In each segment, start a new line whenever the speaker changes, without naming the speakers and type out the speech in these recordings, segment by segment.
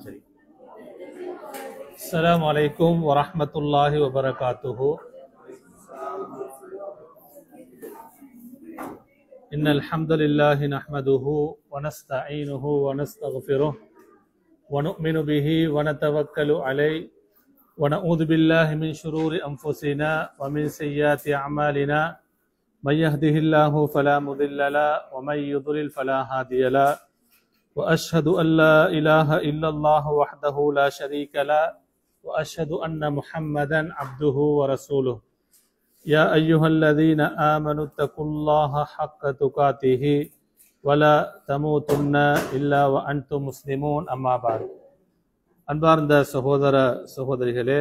சரி. அஸ்ஸலாமு அலைக்கும் வரஹ்மத்துல்லாஹி வபரகாத்துஹு. இன்னல் ஹம்தலில்லாஹி நஹ்மதுஹு வ நஸ்தஈனுஹு வ நஸ்தக்ஃபிருஹு வ நு'மினு பிஹி வ நதவக்கலு அலைஹி வ நஊது பில்லாஹி மின் ஷுரூரி அன்ஃபுஸினா வ மின் ஸய்யிஆத்தி அஅமாலினா மன் யஹ்திஹில்லாஹு ஃபலா முதில்ல லஹு வ மன் யுضلل ஃபலா ஹாதிய லஹு وأشهد أن لا إله إلا الله وحده لا شريك له وأشهد أن محمدا عبده ورسوله يا أيها الذين آمنوا اتقوا الله حق تقاته ولا تموتن إلا وأنتم مسلمون أما بعد. அன்பார்ந்த சகோதர சகோதரிகளே,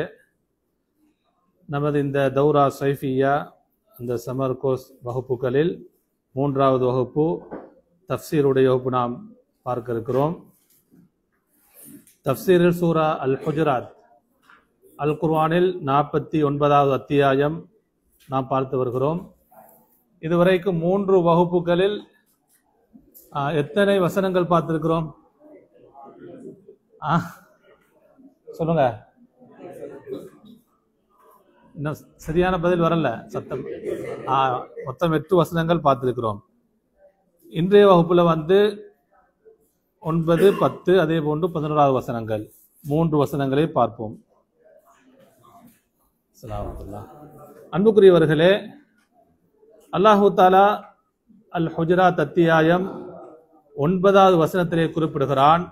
நமது இந்த தௌரா சைஃபியா இந்த சமர் கோர்ஸ் வகுப்புகளில் 3வது வகுப்பு தஃப்சீருடைய வகுப்பு நாம் பார்க்க இருக்கிறோம். தஃப்சீரில் சூரா அல் ஹுஜராத் அல் குர்ஆனில் 49வது அத்தியாயம் நாம் பார்த்து வருகிறோம். இதுவரைக்கும் 3 வகுப்புகளில் எத்தனை வசனங்கள் பார்த்திருக்கிறோம்? சொல்லுங்க. இன்னும் சரியான பதில் வரல. சத்தம். மொத்தம் 8 வசனங்கள் பார்த்திருக்கிறோம். இன்றைய வகுப்புல 9, 10 அதே போன்று 11வது வசனங்கள் 3 வசனங்களை பார்ப்போம். அன்புக்குரியவர்களே, அல்லாஹு தாலா அல் ஹுஜராத் அத்தியாயம் 9வது வசனத்திலே குறிப்பிடுகிறான்,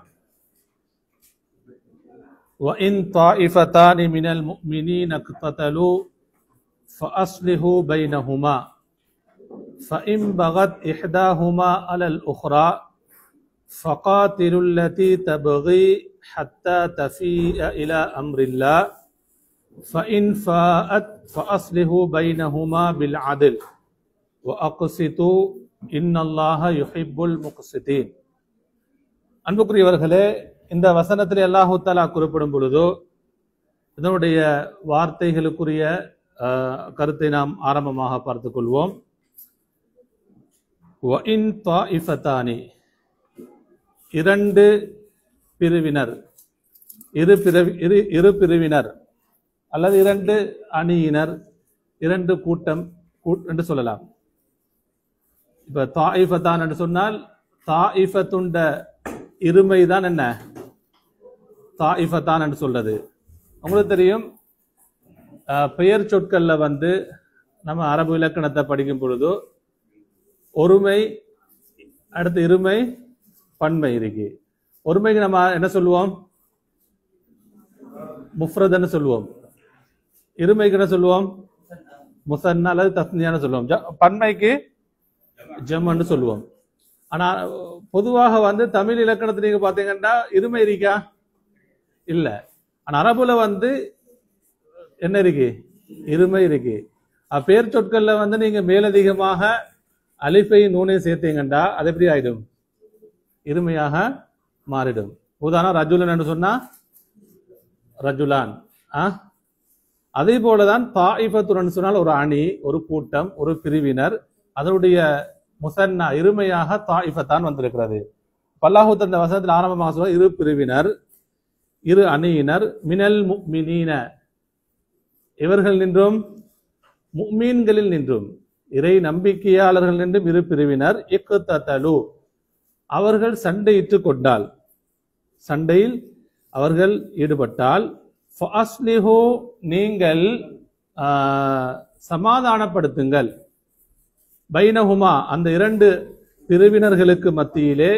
وَإِن طَائِفَتَانِ مِنَ الْمُؤْمِنِينَ اقْتَتَلُوا فَأَصْلِحُوا بَيْنَهُمَا فَإِن بَغَتْ إِحْدَاهُمَا عَلَى الْأُخْرَى فَقَاتِلُوا الَّتِي تَبْغِي حَتَّى تَفِيءَ إِلَى أَمْرِ اللَّهِ فَإِن فَاءَتْ فَأَصْلِحُوا بَيْنَهُمَا بِالْعَدْلِ وَأَقْسِطُوا إِنَّ اللَّهَ يُحِبُّ الْمُقْسِطِينَ. அன்புக்குரியவர்களே, இந்த வசனத்தில் அல்லாஹு தஆலா குறிப்பிடும் பொழுது இதனுடைய வார்த்தைகளுக்குரிய கருத்தை நாம் ஆரம்பமாக பார்த்துக் கொள்வோம். وَإِن طَائِفَتَانِ, 2 பிரிவினர், இரு பிரிவினர் அல்லது 2 அணியினர், 2 கூட்டம் என்று சொல்லலாம். இப்ப தாயிஃபத்தான் என்று சொன்னால் தாயிஃபத்துண்ட இருமைதான் என்ன தாயிஃபத்தான் என்று சொல்றது. உங்களுக்கு தெரியும், பெயர் சொற்கள்ல நம்ம அரபு இலக்கணத்தை படிக்கும் பொழுது ஒருமை அடுத்து இருமை பன்மை இருக்கு. ஒருமைக்கு நம்ம என்ன சொல்லுவோம்? முஃப்ரத்னு சொல்லுவோம். இருமைக்கு என்ன சொல்லுவோம்? முசன்னா அல்லது தஸ்னியான்னு சொல்லுவோம். பன்மைக்கு ஜம்ன்னு சொல்லுவோம். ஆனா பொதுவாக தமிழ் இலக்கணத்தை நீங்க பாத்தீங்கன்னா இருமை இருக்கா? இல்ல. ஆனா அரபுல என்ன இருக்கு? இருமை இருக்கு. பெயர் சொற்கள்ல நீங்க மேலதிகமாக அலிஃபை நூனை சேர்த்தீங்கண்டா அது எப்படி ஆயிடும்? இருமையாக மாறிடும். உதாரணம் ரஜுலன் என்று சொன்னா ரஜுலான். அதே போலதான் தாயிஃபத்துன் சொன்னால் ஒரு அணி, ஒரு கூட்டம், ஒரு பிரிவினர். அதனுடைய முசன்னா இருமையாக தாயிஃபத்தான் வந்திருக்கிறது. அல்லாஹ் அந்த வசனத்தில் ஆரம்பமாக சொல்ல 2 பிரிவினர், 2 அணியினர், மினல் முஃமினீன, இவர்கள் நின்றும், முஃமீன்களில் நின்றும், இறை நம்பிக்கையாளர்கள் நின்றும் 2 பிரிவினர், இக்ததலு, அவர்கள் சண்டையிட்டு கொண்டால், சண்டையில் அவர்கள் ஈடுபட்டால், ஃபஅஸ்லிஹு, நீங்கள் சமாதானப்படுத்துங்கள், பைனஹுமா, அந்த 2 பிரிவினர்களுக்கு மத்தியிலே,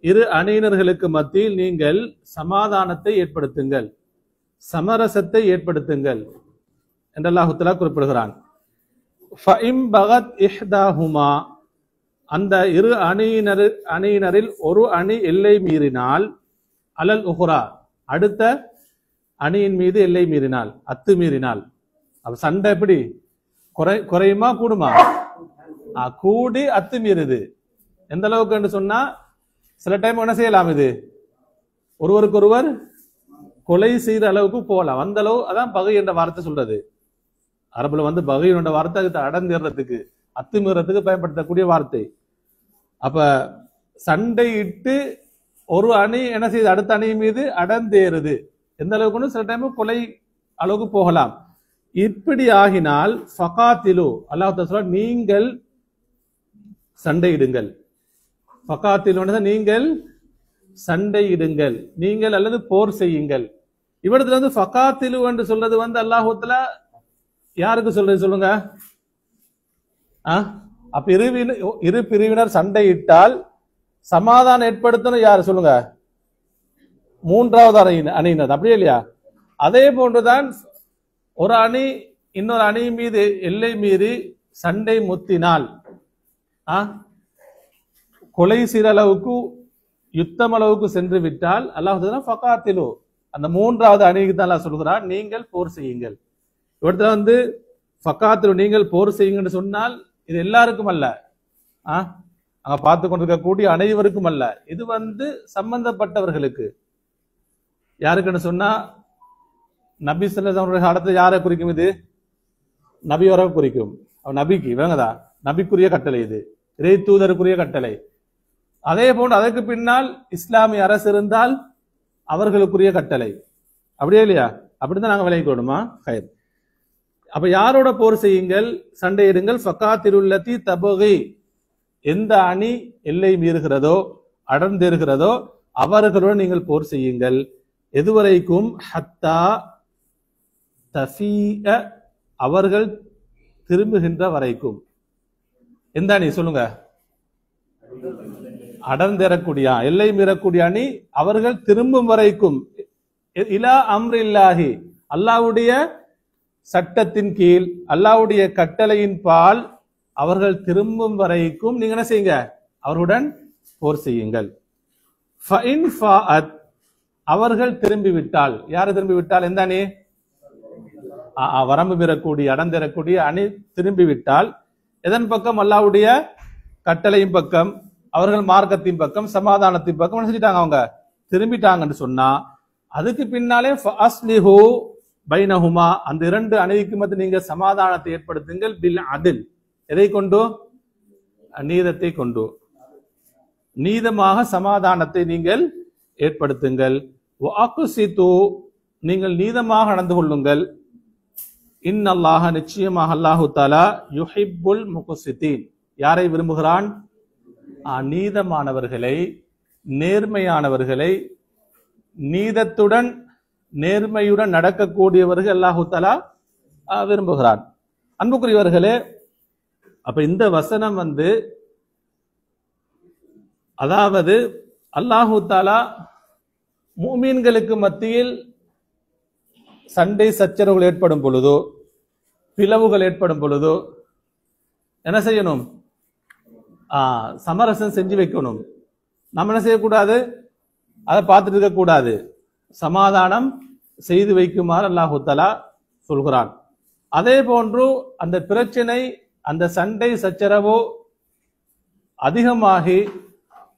2 அணியினர்களுக்கு மத்தியில் நீங்கள் சமாதானத்தை ஏற்படுத்துங்கள், சமரசத்தை ஏற்படுத்துங்கள் என்று அல்லாஹ் தஆலா குறிப்பிடுகிறான். ஃபஇம் பகத் இஹ்தாஹுமா, அந்த 2 அணியினரில் ஒரு அணி எல்லை மீறினால், அலல் உஹ்ரா, அடுத்த அணியின் மீது எல்லை மீறினால், அத்துமீறினால். அப்ப சண்டை எப்படி குறையுமா கூடுமா? கூடி அத்துமீறுது. எந்த அளவுக்கு சொன்னா சில டைம் என்ன செய்யலாம், இது ஒருவருக்கொருவர் கொலை செய்யற அளவுக்கு போகலாம். அந்த அளவு அதான் பகை என்ற வார்த்தை சொல்றது. அரபுல பகை என்ற வார்த்தை அடந்தேறதுக்கு, அத்துமீறதுக்கு பயன்படுத்தக்கூடிய வார்த்தை. அப்ப சண்டையிட்டு ஒரு அணி என்ன செய்யுது, அடுத்த அணி மீது அடர்ந்தேறுது. எந்த அளவுக்கு சில டைம் கொலை அளவுக்கு போகலாம். இப்படி ஆகினால் ஃபகாத்திலு, அல்லாஹ் சொல்ற நீங்கள் சண்டையிடுங்கள். ஃபகாத்திலு நீங்கள் சண்டையிடுங்கள், நீங்கள் அல்லது போர் செய்யுங்கள். இவ்விடத்துல ஃபகாத்திலு என்று சொல்றது அல்லாஹ் தஆலா யாருக்கு சொல்றது சொல்லுங்க? அப்ப இரு பிரிவினர் சண்டையிட்டால் சமாதானம் ஏற்படுத்தணும் யாரு சொல்லுங்க? மூன்றாவது அணியினர், அப்படியே இல்லையா? அதே போன்றுதான் ஒரு அணி இன்னொரு அணி மீது எல்லை மீறி சண்டை முத்தினால், கொலை செய்த அளவுக்கு யுத்தம் அளவுக்கு சென்று விட்டால் அல்லாஹ் ஃபகாத்திலு, அந்த மூன்றாவது அணிக்கு தான் அல்லாஹ் சொல்கிறார் நீங்கள் போர் செய்யுங்கள். இவர்கிட்ட ஃபகாத்திலு நீங்கள் போர் செய்யுங்கன்னு சொன்னால் இது எல்லாருக்கும் அல்ல, அங்க பார்த்து கொண்டிருக்கக்கூடிய அனைவருக்கும் அல்ல. இது சம்பந்தப்பட்டவர்களுக்கு. யாருக்குன்னு சொன்னா நபி ஸல்லல்லாஹு அலைஹி வஸல்லம் காலத்துல யாரை குறிக்கும்? இது நபியோரை குறிக்கும். நபிக்கு விளங்குதா? நபிக்குரிய கட்டளை, இது இறை தூதருக்குரிய கட்டளை. அதே போன்று அதற்கு பின்னால் இஸ்லாமிய அரசு இருந்தால் அவர்களுக்குரிய கட்டளை, அப்படியே இல்லையா? அப்படிதான் நாங்க விளங்கிக்கணுமா? ஹைர். அப்ப யாரோட போர் செய்யுங்கள், சண்டையிடுங்கள்? ஃபகாத்திலுல்லதி தபகி, எந்த அணி எல்லை மீறுகிறதோ அடர்ந்தேறுகிறதோ அவர்களுடன் நீங்கள் போர் செய்யுங்கள். எதுவரைக்கும்? ஹத்தா தஃபீஅ, அவர்கள் திரும்புகின்ற வரைக்கும். எந்த அணி சொல்லுங்க? அடர்ந்தேறக்கூடிய எல்லை மீறக்கூடிய அணி அவர்கள் திரும்பும் வரைக்கும். இலா அம்ரில்லாஹி, அல்லாஹ்வுடைய சட்டத்தின் கீழ் அல்லாஹ்வுடைய கட்டளையின் பால் அவர்கள் திரும்பும் வரைக்கும் நீங்க என்ன செய்யுங்க? அவருடன் போர் செய்யுங்கள். ஃபஇன் ஃபாஅத், அவர்கள் திரும்பிவிட்டால். யாரு திரும்பிவிட்டால்? எந்த அணி? வரம்பு மீறக்கூடிய அடர்ந்தேறக்கூடிய அணி திரும்பிவிட்டால் எதன் பக்கம்? அல்லாஹ்வுடைய கட்டளையின் பக்கம், அவர்கள் மார்க்கத்தின் பக்கம், சமாதானத்தின் பக்கம் என்ன செஞ்சிட்டாங்க? அவங்க திரும்பிட்டாங்கன்னு சொன்னா அதுக்கு பின்னாலே ஃபஅஸ்லிஹு பைனஹுமா, அந்த இரண்டு அணிக்கு மத்தியில் நீங்க சமாதானத்தை ஏற்படுத்துங்கள். பில் அதில், எதை கொண்டு? நீதத்தை கொண்டு. நீதமாக சமாதானத்தை நீங்கள் ஏற்படுத்துங்கள். வஅக்ஸிது, நீங்கள் நீதமாக நடந்து கொள்ளுங்கள். இன்னல்லாஹ, நிச்சயமாக அல்லாஹு தஆலா யுஹிப்புல் முக்ஸிதீன், யாரை விரும்புகிறான்? நீதமானவர்களை, நேர்மையானவர்களை, நீதத்துடன் நேர்மையுடன் நடக்கக்கூடியவர்கள் அல்லாஹு தஆலா விரும்புகிறான். அன்புக்குரியவர்களே, அப்ப இந்த வசனம் அதாவது அல்லாஹு தஆலா முஃமின்களுக்கு மத்தியில் சண்டை சச்சரவுகள் ஏற்படும் பொழுதோ, பிளவுகள் ஏற்படும் பொழுதோ என்ன செய்யணும்? சமரசம் செஞ்சு வைக்கணும். நம்ம என்ன செய்யக்கூடாது? அதை பார்த்துட்டு இருக்க கூடாது. சமாதானம் செய்து வைக்குமாறு அல்லாஹு தஆலா சொல்கிறான். அதே போன்று அந்த பிரச்சனை, அந்த சண்டை சச்சரவோ அதிகமாகி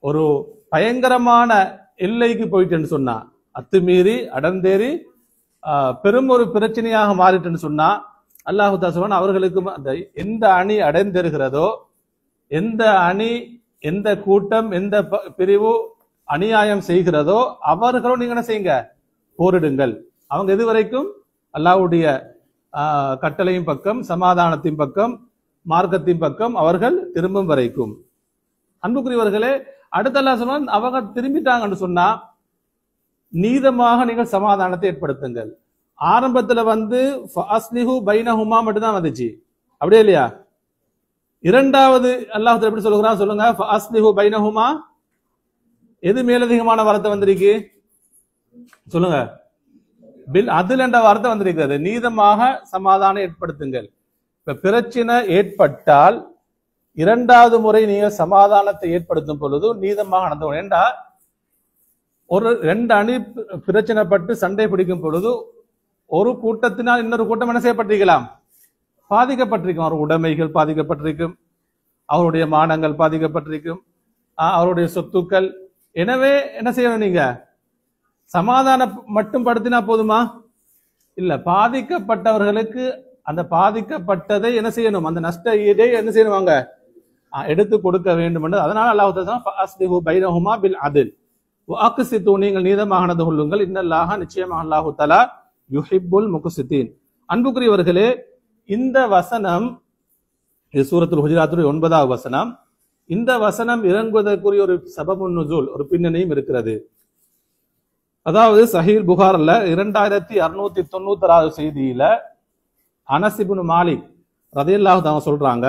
ஒரு பயங்கரமான எல்லைக்கு போயிட்டுன்னு சொன்னா, அத்துமீறி அடர்ந்தேறி பெரும் ஒரு பிரச்சனையாக மாறிட்டுன்னு சொன்னா அல்லாஹு தஆலா சொல்றான், அவர்களுக்கு அந்த எந்த அணி அடைந்திருக்கிறதோ, எந்த அணி, எந்த கூட்டம், எந்த பிரிவு அநியாயம் செய்கிறதோ அவர்களும் நீங்க என்ன செய்யுங்க? போரிடுங்கள். அவங்க எது வரைக்கும்? அல்லாஹ்வுடைய கட்டளையின் பக்கம், சமாதானத்தின் பக்கம், மார்க்கத்தின் பக்கம் அவர்கள் திரும்பும் வரைக்கும். அன்புக்குரியவர்களே, அடுத்த அல்லாஹ் சொல்றான், அவங்க திரும்பிட்டாங்கன்னு சொன்னா நீதமாக நீங்கள் சமாதானத்தை ஏற்படுத்துங்கள். ஆரம்பத்துல ஃபஅஸ்லிஹு பைனஹுமா மட்டும் தான் வந்துச்சு, அப்படியே இல்லையா? இரண்டாவது அல்லாஹ் எப்படி சொல்லுகிறான் சொல்லுங்க? ஃபஅஸ்லிஹு பைனஹுமா, எது மேலதிகமான வார்த்தை வந்திருக்கு சொல்லுங்க? பில் அதில் என்ற வார்த்தை வந்திருக்கிறது. நீதமாக சமாதானம் ஏற்படுத்துங்கள். இப்ப பிரச்சனை ஏற்பட்டால் இரண்டாவது முறை நீங்க சமாதானத்தை ஏற்படுத்தும் பொழுது நீதமாக நடந்து. ஏண்டா ஒரு ரெண்டு அணி பிரச்சனைப்பட்டு சண்டை பிடிக்கும் பொழுது ஒரு கூட்டத்தினால் இன்னொரு கூட்டம் என்ன செய்யப்பட்டிருக்கலாம்? பாதிக்கப்பட்டிருக்கும். அவர் உடைமைகள் பாதிக்கப்பட்டிருக்கும், அவருடைய மானங்கள் பாதிக்கப்பட்டிருக்கும், அவருடைய சொத்துக்கள். எனவே என்ன செய்யணும்? நீங்க சமாதானம் மட்டும் படுத்தினா போதுமா? இல்ல, பாதிக்கப்பட்டவர்களுக்கு அந்த பாதிக்கப்பட்டதை என்ன செய்யணும்? அந்த நஷ்ட ஈடை என்ன செய்யணும்? அவங்க எடுத்து கொடுக்க வேண்டும் என்று. அதனால அல்லாஹ் தஆலா ஃபஅஸ்லிஹு பைனஹுமா பில் அத்ல், வஅக்ஸிது நீங்கள் நீதமாக நடந்து கொள்ளுங்கள், இன்னல்லாஹ நிச்சயமாக அல்லாஹு தஆலா யுஹிப்புல் முக்ஸிதீன். அன்புக்குரியவர்களே, இந்த வசனம் இது சூரத்துல் ஹுஜராத்துடைய 9வது வசனம். இந்த வசனம் இறங்குவதற்குரிய ஒரு சபபுன் நுசூல், ஒரு பின்னணியும் இருக்கிறது. அதாவது சஹீஹ் புகார்ல 2696வது செய்தியில அனஸ் இப்னு மாலிக் ரலியல்லாஹு தஆலா சொல்றாங்க.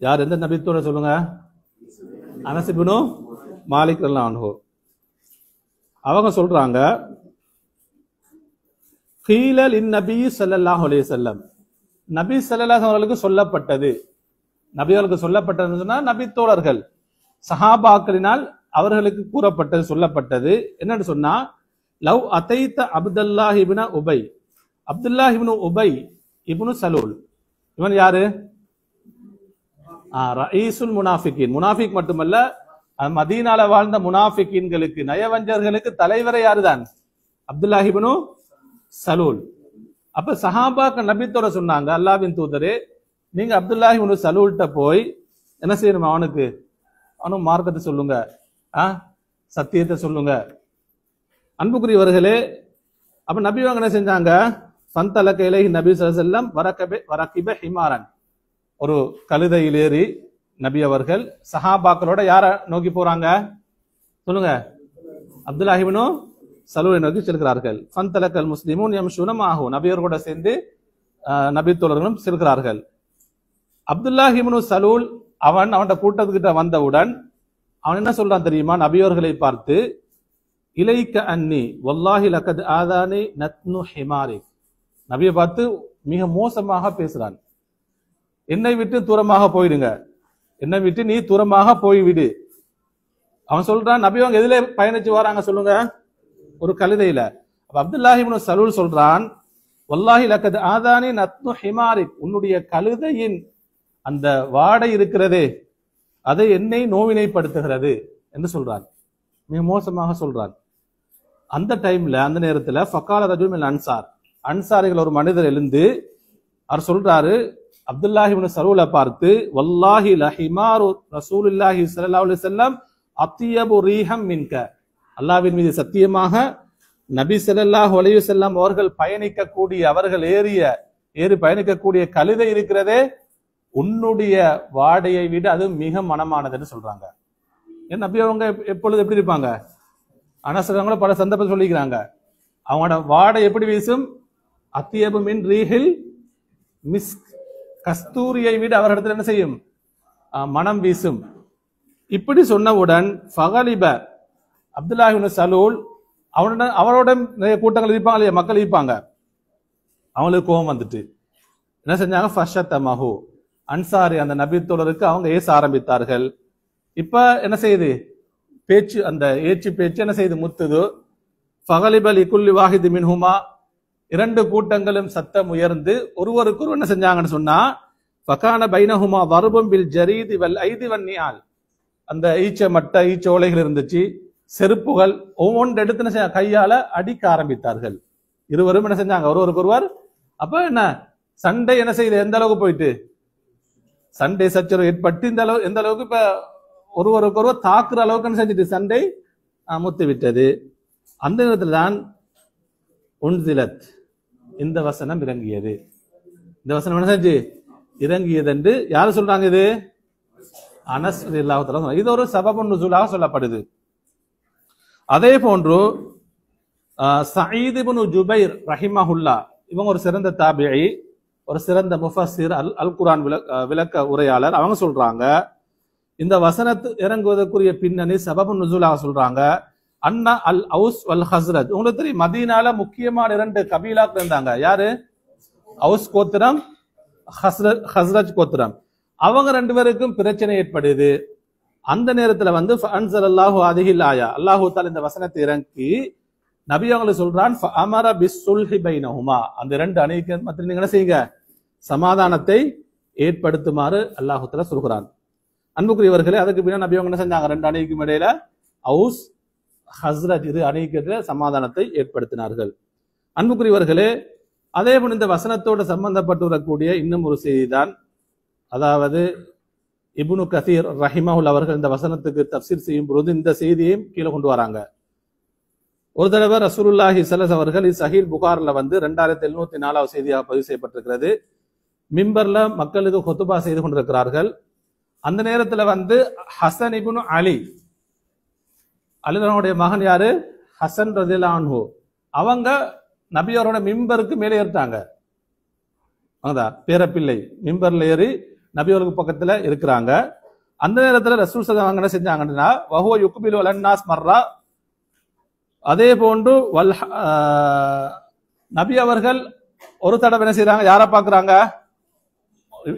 யார் எந்த நபித்தோட சொல்லுங்க? அனஸ் இப்னு மாலிக் ரலியல்லாஹு அன்ஹு. அவங்க சொல்றாங்க, கீல லின்னபி ஸல்லல்லாஹு அலைஹி வஸல்லம், நபி ஸல்லல்லாஹு அலைஹி அவர்களுக்கு சொல்லப்பட்டது. நபிகளுக்கு சொல்லப்பட்டதுன்னா நபி தோழர்கள் சஹாபாக்களினால் அவர்களுக்கு கூறப்பட்டது, சொல்லப்பட்டது. என்னன்னு சொன்னா, லவ் அதைத்த அப்துல்லாஹ் இப்னு உபை, அப்துல்லாஹ் இப்னு உபை இப்னு சலூல், இவன் யாரு? ரயீசுல் முனாஃபிகீன். முனாஃபிக் மட்டுமல்ல, மதீனால வாழ்ந்த முனாஃபிகீன்களுக்கு, நயவஞ்சர்களுக்கு தலைவரை யாருதான்? அப்துல்லாஹ் இப்னு சலூல். அப்ப சஹாபாக்கள் நபித்தோட சொன்னாங்க, அல்லாஹ்வின் தூதரே, நீங்க அப்துல்லாஹ் இப்னு சலூல்கிட்ட போய் என்ன செய்யணும்? அவனும் மார்க்கத்தை சொல்லுங்க, சத்தியத்தை சொல்லுங்க. அன்புக்குரியவர்களே, அப்ப நபி அவங்க என்ன செஞ்சாங்க? ஃபந்தலக இலைஹி நபி ஸல்லல்லாஹு அலைஹி வஸல்லம் வரகிப ஹிமாரன், ஒரு கழுதையில் ஏறி நபி அவர்கள் சஹாபாக்களோட யார நோக்கி போறாங்க? சொல்லுங்க. அப்துல்லாஹ் இப்னு சலூலை நோக்கி செல்கிறார்கள். ஃபந்தலகல் முஸ்லிமூன் யம்ஷூன மாஹு, நபியர்களோட சேர்ந்து நபி தோழர்களும் செல்கிறார்கள். அப்துல்லாஹ் இப்னு சலூல் அவனோட கூட்டத்துக்கிட்ட வந்தவுடன் அவன் என்ன சொல்றான் தெரியுமா? நபியவர்களை பார்த்து, இலைக்க அன்னி வல்லாஹி லகத் ஆதானி நத்னு ஹிமாரிக், நபியை பார்த்து மிக மோசமாக பேசுறான். என்னை விட்டு தூரமாக போயிடுங்க, என்னை விட்டு நீ தூரமாக போய்விடு. அவன் சொல்றான். நபி அவங்க எதுல பயணிச்சு வராங்க சொல்லுங்க? ஒரு கழுதையில. அப்ப அப்துல்லாஹ் இப்னு சலூல் சொல்றான், வல்லாஹி லகத் ஆதானி நத்னு ஹிமாரிக், உன்னுடைய கழுதையின் அந்த வாடை இருக்கிறதே அதை என்னை நோவினைப்படுத்துகிறது என்று சொல்றான். மிக மோசமாக சொல்றான். அந்த டைம்ல, அந்த நேரத்துல ஃபகால ரஜுல் மின் அன்சார், அன்சாரிகள் ஒரு மனிதர் எழுந்து அவர் சொல்றாரு, அப்துல்லாஹ் இப்னு சலூலை பார்த்து, வல்லாஹி லஹிமாரு ரசூலுல்லாஹி ஸல்லல்லாஹு அலைஹி வஸல்லம் அத்யபு ரீஹம் மின்க, அல்லாஹ்வின் மீது சத்தியமாக நபி ஸல்லல்லாஹு அலைஹி வஸல்லம் அவர்கள் பயணிக்கக்கூடிய, அவர்கள் ஏறி பயணிக்கக்கூடிய கழுதை இருக்கிறதே, உன்னுடைய வாடையை விட அது மிக மனமானதுன்னு சொல்றாங்க. ஏன் நபி அவங்க எப்பொழுது எப்படி இருப்பாங்க? அனசரங்கள பல சந்தர்ப்பம் சொல்லிக்கிறாங்க, அவங்களோட வாடை எப்படி வீசும்? அத்தியபு மின் ரீஹில் மிஸ்க், கஸ்தூரியை விட அவரிடத்தில் என்ன செய்யும்? மனம் வீசும். இப்படி சொன்னவுடன் ஃபகலிப அப்துல்லாஹ் இப்னு சலூல், அவரோட நிறைய கூட்டங்கள் இருப்பாங்க இல்லையா, மக்கள் இருப்பாங்க, அவங்களுக்கு கோபம் வந்துட்டு என்ன செஞ்சாங்க? ஃபஷத்தமஹு, அன்சாரி அந்த நபி தோழருக்கு அவங்க ஏச ஆரம்பித்தார்கள். இப்ப என்ன செய்யுது? பேச்சு, அந்த ஏச்சு பேச்சு என்ன செய்யுது? முத்துது. ஃபகலிபல் இகுல்லி வாஹிது மின்ஹுமா, இரண்டு கூட்டங்களும் சத்தம் உயர்ந்து ஒருவருக்கு என்ன செஞ்சாங்கன்னு சொன்னா, ஃபகான பைனஹுமா வர்பும் பில் ஜரீதி வல் ஐதி வன்னியால், அந்த ஈச்ச மட்டை, ஈச்ச ஓலைகள் இருந்துச்சு, செருப்புகள், ஒவ்வொன்று எடுத்து கையால அடிக்க ஆரம்பித்தார்கள். இருவரும் என்ன செஞ்சாங்க? ஒருவருக்கு ஒருவர். அப்ப என்ன சண்டை என்ன செய்யுது? எந்த அளவுக்கு போயிட்டு சண்டை சச்சரவு ஏற்பட்டு இந்த அளவு, எந்த அளவுக்கு இப்ப ஒருவருக்கு ஒருவர் தாக்குற அளவுக்கு செஞ்சுட்டு சண்டை முத்து விட்டது. அந்த நேரத்தில் தான் உன்சிலத், இந்த வசனம் இறங்கியது. இந்த வசனம் என்ன செஞ்சு இறங்கியது என்று யாரு சொல்றாங்க? இது அனஸ் ரலியல்லாஹு தஆலா. இது ஒரு சபபுன் நுசூலாக சொல்லப்படுது. அதே போன்று சயீத் இப்னு ஜுபைர் ரஹிமஹுல்லா, இவங்க ஒரு சிறந்த தாபிஈ, ஒரு சிறந்த முஃபஸ்ஸிர், அல் குர்ஆன் விளக்க உரையாளர். அவங்க சொல்றாங்க, இந்த வசனத்து இறங்குவதற்குரிய பின்னணி சபபுன் நுசூலாக சொல்றாங்க. அண்ணா அல் அவுஸ் வல் ஹஸ்ரஜ், உங்களுக்கு தெரியும் மதீனால முக்கியமான 2 கபீலாக்கள் இருந்தாங்க. யாரு? அவுஸ் கோத்திரம், ஹஸ்ரஜ் கோத்திரம். அவங்க 2 பேருக்கும் பிரச்சனை ஏற்படுது. அந்த நேரத்துல வந்து ஃபஅன்ஸலல்லாஹு ஹாதிஹில் ஆயா, அல்லாஹ் தஆலா இந்த வசனத்தை இறக்கி நபி அவங்களுக்கு சொல்றான், ஃபஅமர பிஸ்ஸுல்ஹி பைனஹுமா, அந்த 2 அணிக்கு மத்தியில் நீங்க என்ன செய்யுங்க? சமாதானத்தை ஏற்படுத்துமாறு அல்லாஹ் தஆலா சொல்கிறான். அன்புக்குரியவர்களே, அதுக்கு பின்னால் நபி அவங்க என்ன செஞ்சாங்க? 2 அணிக்கும் இடையில அவுஸ் ஹஸ்ரஜ் இரு அணிக்கு சமாதானத்தை ஏற்படுத்தினார்கள். அன்புக்குரியவர்களே, அதே போல இந்த வசனத்தோடு சம்பந்தப்பட்டு வரக்கூடிய இன்னும் ஒரு செய்தி தான், அதாவது இப்னு கசீர் ரஹிமஹுல் அவர்கள் இந்த வசனத்துக்கு தப்சீர் செய்யும் பொழுது இந்த செய்தியையும் கீழே கொண்டு வராங்க. ஒரு தடவை ரசூலுல்லாஹி ஸல்லல்லாஹு அவர்கள் சஹீஹ் புகார்ல 2704 செய்தியாக பதிவு செய்யப்பட்டிருக்கிறது. மிம்பர்ல மக்களுக்கு குத்துபா செய்து கொண்டிருக்கிறார்கள். அந்த நேரத்துல ஹசன் இப்னு அலி அலிரனுடைய மகன் யாரு? ஹசன் ரலியல்லாஹு அன்ஹு. அவங்க நபியோரோட மிம்பருக்கு மேலே ஏறிட்டாங்க. பேரப்பிள்ளை மிம்பர்ல ஏறி நபியோருக்கு பக்கத்துல இருக்கிறாங்க. அந்த நேரத்துல ரசூல் ஸல்லல்லாஹு அலைஹி வஸல்லம் என்ன செஞ்சாங்கன்னா, வஹுவ யுக்பிலு அலன்னாஸ் மர்ரா, அதே போன்று நபி அவர்கள் ஒரு தடவை என்ன செய்யறாங்க, யாரை பாக்குறாங்க?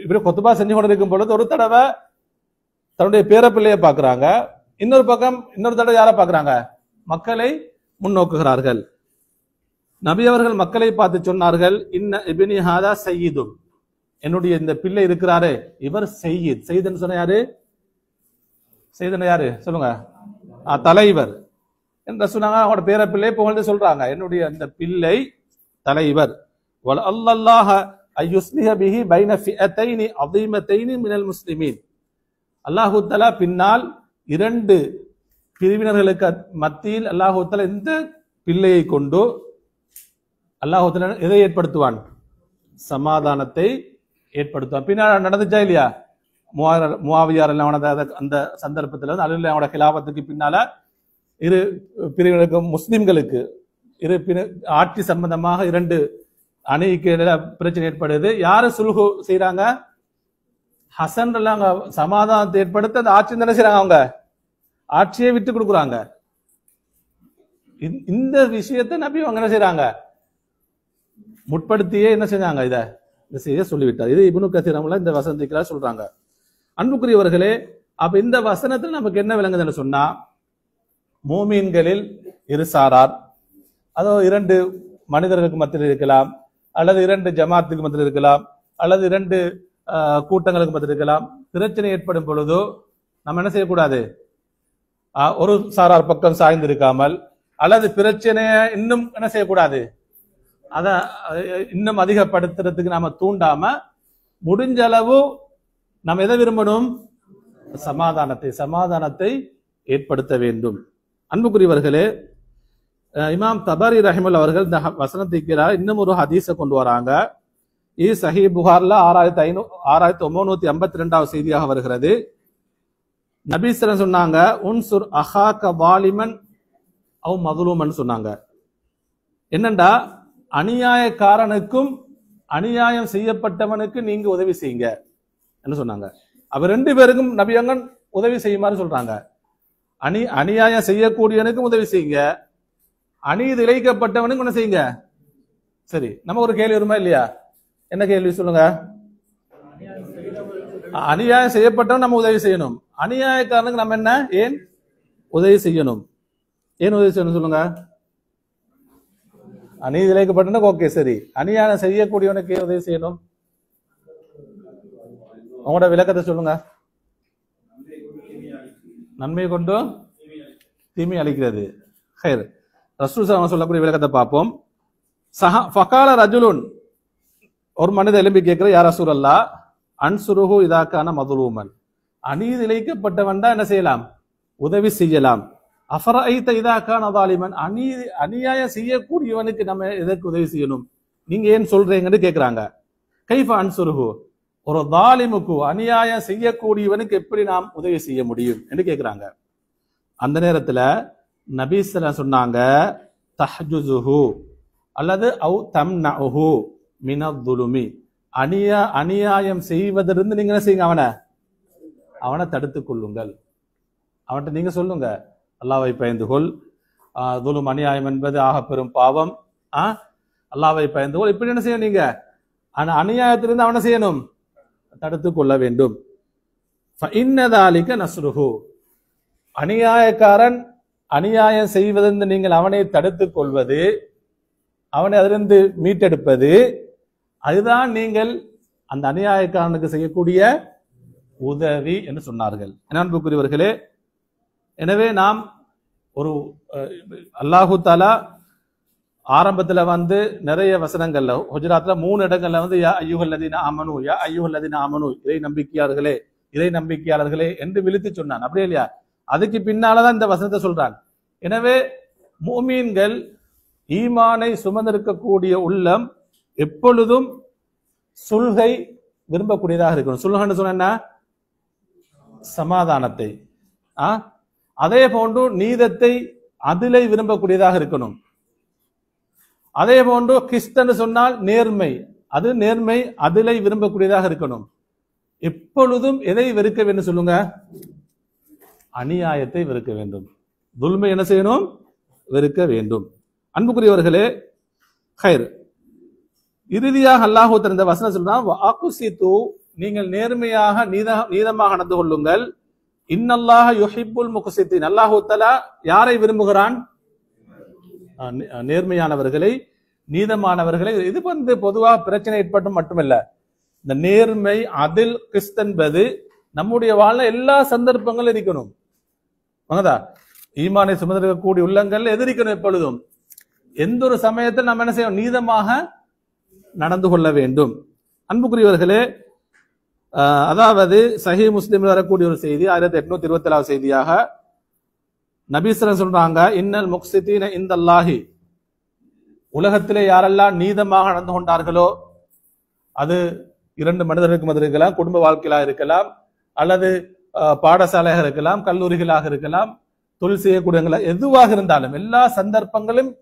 இப்படி கொத்துபா செஞ்சு கொண்டிருக்கும் பொழுது ஒரு தடவை தன்னுடைய பேரப்பிள்ளையை பாக்குறாங்க. இன்னொரு பக்கம் இன்னொரு தடவை யாரை பாக்குறாங்க? மக்களை முன்னோக்குகிறார்கள். நபி அவர்கள் மக்களை பார்த்து சொன்னார்கள், இன்ன இப்னி ஹாதா சய்யிதுன், என்னுடைய இந்த பிள்ளை இருக்கிறாரே இவர் சய்யித். சய்யித்னு சொன்ன யாரு? சய்யித்னு யாரு சொல்லுங்க? தலைவர் என்று சொன்னாங்க. அவங்களோட பேரப்பிள்ளை புகழ்ந்து சொல்றாங்க, என்னுடைய இந்த பிள்ளை தலைவர். வல் அல்லாஹ் அய்யுஸ்லிஹ பிஹி பைன ஃபிஅத்தைனி அதீமத்தைனி மினல் முஸ்லிமீன். அல்லாஹு தஆலா பின்னால் இரண்டு பிரிவினர்களுக்கு மத்தியில் அல்லாஹு தஆலா இந்த பிள்ளையை கொண்டு அல்லாஹு தஆலா எதை ஏற்படுத்துவான்? சமாதானத்தை ஏற்படுத்துவான். பின்னால் நடந்துச்சா இல்லையா? முஆவியார் அந்த சந்தர்ப்பத்தில் அலியுல்லாஹ்வோட கிலாபத்துக்கு பின்னால இரு பிரிவினருக்கு முஸ்லிம்களுக்கு ஆட்சி சம்பந்தமாக இரண்டு அணிக்கு பிரச்சனை ஏற்படுது. யாரு சுல்ஹு செய்யறாங்க? ஹசன் சமாதானத்தை ஏற்படுத்த அந்த ஆட்சி என்ன செய்யறாங்க? அவங்க ஆட்சியை விட்டு கொடுக்குறாங்க. இந்த விஷயத்தை நபி அவங்க என்ன செய்யறாங்க? முற்படுத்தியே என்ன செஞ்சாங்க? இதை செய்ய சொல்லிவிட்டார். இது இப்னு கஸீர் இந்த வசனத்துக்கு சொல்றாங்க. அன்புக்குரியவர்களே, அப்ப இந்த வசனத்தில் நமக்கு என்ன விளங்குதுன்னு சொன்னா, மூமீன்களில் இரு சாரார், அதோ இரண்டு மனிதர்களுக்கு மத்தியில் இருக்கலாம், அல்லது இரண்டு ஜமாத்துக்கு மத்தியில் இருக்கலாம், அல்லது இரண்டு கூட்டங்களுக்கு மத்தியில் இருக்கலாம். பிரச்சனை ஏற்படும் பொழுதோ நம்ம என்ன செய்யக்கூடாது? ஒரு சாரார் பக்கம் சாய்ந்து இருக்காமல், அல்லது பிரச்சனையை இன்னும் என்ன செய்யக்கூடாது? அத இன்னும் அதிகப்படுத்துறதுக்கு நாம தூண்டாம, முடிஞ்ச அளவு நம்ம எதை விரும்பணும்? சமாதானத்தை ஏற்படுத்த வேண்டும். அன்புக்குரியவர்களே, இமாம் தபரி ரஹிமுல் அவர்கள் இந்த வசனத்தை இன்னும் ஒரு ஹதீஸை கொண்டு வராங்க. இது சஹீஹ் புகார்ல 6952 செய்தியாக வருகிறது. நபி ஸல்லல்லாஹு அலைஹி வஸல்லம் சொன்னாங்க, உன்சுர் அஹாக வாலிமன் அவ் மதுலூமன் சொன்னாங்க. என்னண்டா, அநியாயக்காரனுக்கும் அநியாயம் செய்யப்பட்டவனுக்கு நீங்க உதவி செய்யுங்க என்ன சொன்னாங்க. அவர் ரெண்டு பேருக்கும் நபியங்கன் உதவி செய்யுமாறு சொல்றாங்க. அநியாயம் செய்யக்கூடியவனுக்கும் உதவி செய்யுங்க, அநீதி இழைக்கப்பட்டவனுக்கு என்ன செய்யுங்க. சரி, நம்ம ஒரு கேள்வி வருமா இல்லையா? என்ன கேள்வி சொல்லுங்க? அநியாயம் செய்யப்பட்டவன் நம்ம உதவி செய்யணும், அநியாயக்காரனுக்கு நம்ம என்ன ஏன் உதவி செய்யணும்? ஏன் உதவி செய்யணும் சொல்லுங்க? அநீதி இழைக்கப்பட்டவனுக்கு ஓகே, சரி. அநியாயம் செய்யக்கூடியவனுக்கு ஏன் உதவி செய்யணும்? உங்களோட விளக்கத்தை சொல்லுங்க. நன்மை கொண்டு தீமை அளிக்கிறது. ஹைர், ரசூல் ஸல்லல்லாஹு சொல்லக்கூடிய விளக்கத்தை பார்ப்போம். ஃபகால ரஜுலுன், ஒரு மனிதர் எழுப்பி கேட்கிற, யா ரசூலல்லாஹ் அன்சுருஹு இதாக்கான மதுலூமன், அநீதி இழைக்கப்பட்டவன் தான் என்ன செய்யலாம்? உதவி செய்யலாம். அஃபரைத இதாக்கான ஸாலிமன், அநியாயம் செய்யக்கூடியவனுக்கு நம்ம எதற்கு உதவி செய்யணும், நீங்க ஏன் சொல்றீங்கன்னு கேட்கிறாங்க. கைஃப அன்சுருஹு, ஒரு ஸாலிமுக்கு அநியாயம் செய்யக்கூடியவனுக்கு எப்படி நாம் உதவி செய்ய முடியும் என்று கேட்கிறாங்க. அந்த நேரத்துல நபி ஸல்லல்லாஹு சொன்னாங்க, தஹ்ஜுஸுஹு அல்லது அவு தம்னஉஹு மினதுலுமி, அநியாயம் செய்வதிலிருந்து நீங்க என்ன செய்யுங்க, அவனை தடுத்துக் கொள்ளுங்கள். அவன்கிட்ட நீங்க சொல்லுங்க, அல்லாஹ்வை பயந்து கொள், துலும் அநியாயம் என்பது ஆக பெரும் பாவம், அல்லாஹ்வை பயந்து கொள். இப்படி என்ன செய்யணும்? நீங்க அநியாயத்திலிருந்து அவனை செய்யணும், தடுத்துக் கொள்ள வேண்டும். ஃபஇன்னதாலிக நஸ்ருஹு, அநியாயக்காரன் அநியாயம் செய்வதிலிருந்து நீங்கள் அவனை தடுத்துக் கொள்வது, அவனை அதிலிருந்து மீட்டெடுப்பது, அதுதான் நீங்கள் அந்த அநியாயக்காரனுக்கு செய்யக்கூடிய உதவி என்று சொன்னார்கள். அன்புக்குரியவர்களே, எனவே நாம் ஒரு அல்லாஹு தஆலா ஆரம்பத்துல நிறைய வசனங்கள்ல, ஹுஜராத்ல 3 இடங்கள்ல யா அய்யுஹல்லதீன ஆமனு, யா அய்யுஹல்லதீன ஆமனு, இறை நம்பிக்கையாளர்களே, இறை நம்பிக்கையாளர்களே என்று விழித்து சொன்னான். அப்படியே இல்லையா? அதுக்கு பின்னாலதான் இந்த வசனத்தை சொல்றான். எனவே முஃமின்கள் ஈமானை சுமந்திருக்கக்கூடிய உள்ளம் எப்பொழுதும் சுல்கை விரும்பக்கூடியதாக இருக்கணும். சுல்கன்னு சொன்ன சமாதானத்தை, அதே போன்று நீதத்தை அதிலை விரும்பக்கூடியதாக இருக்கணும். அதே போன்று கிறிஸ்தன் சொன்னால் நேர்மை, அது நேர்மை அதிலை விரும்பக்கூடியதாக இருக்கணும். எப்பொழுதும் எதை வெறுக்க வேண்டும் சொல்லுங்க? அநியாயத்தை வெறுக்க வேண்டும். துல்மை என்ன செய்யணும்? வெறுக்க வேண்டும். அன்புக்குரியவர்களே, ஹைர் இறுதியாக அல்லாஹ் இந்த வசனம் சொல்றான், நீங்கள் நேர்மையாக நீதமாக நடந்து கொள்ளுங்கள். இன்னல்லாஹ யுஹிப்புல் முக்ஸித்தீன். அல்லாஹ் தஆலா யாரை விரும்புகிறான்? நேர்மையானவர்களை, நீதமானவர்களை. இது பொதுவாக பிரச்சனை ஏற்பட்டும் மட்டுமல்ல, இந்த நேர்மை அதில் கிறிஸ்த் என்பது நம்முடைய வாழ்ல எல்லா சந்தர்ப்பங்களும் இருக்கணும். ஈமானை சுமந்திருக்கக்கூடிய உள்ளங்கள் எதிரிக்கணும். எப்பொழுதும் எந்த ஒரு சமயத்தில் நம்ம என்ன செய்யணும்? நீதமாக நடந்து கொள்ள வேண்டும். அன்புக்குரியவர்களே, அதாவது சஹீஹ் முஸ்லிம் வரக்கூடிய ஒரு செய்தி, 1827 செய்தியாக நபி ஸல்லல்லாஹு அலைஹி வஸல்லம் சொல்றாங்க, இன்னல் முக்ஸிதீன இந்தல்லாஹி, உலகத்திலே யாரெல்லாம் நீதமாக நடந்து கொண்டார்களோ, அது இரண்டு மனிதர்களுக்கு மத்தியில் இருக்கலாம், குடும்ப வாழ்க்கையாக இருக்கலாம், அல்லது பாடசாலையாக இருக்கலாம், கல்லூரிகளாக இருக்கலாம், தொழில் செய்யக்கூடிய எதுவாக இருந்தாலும் எல்லா சந்தர்ப்பங்களும்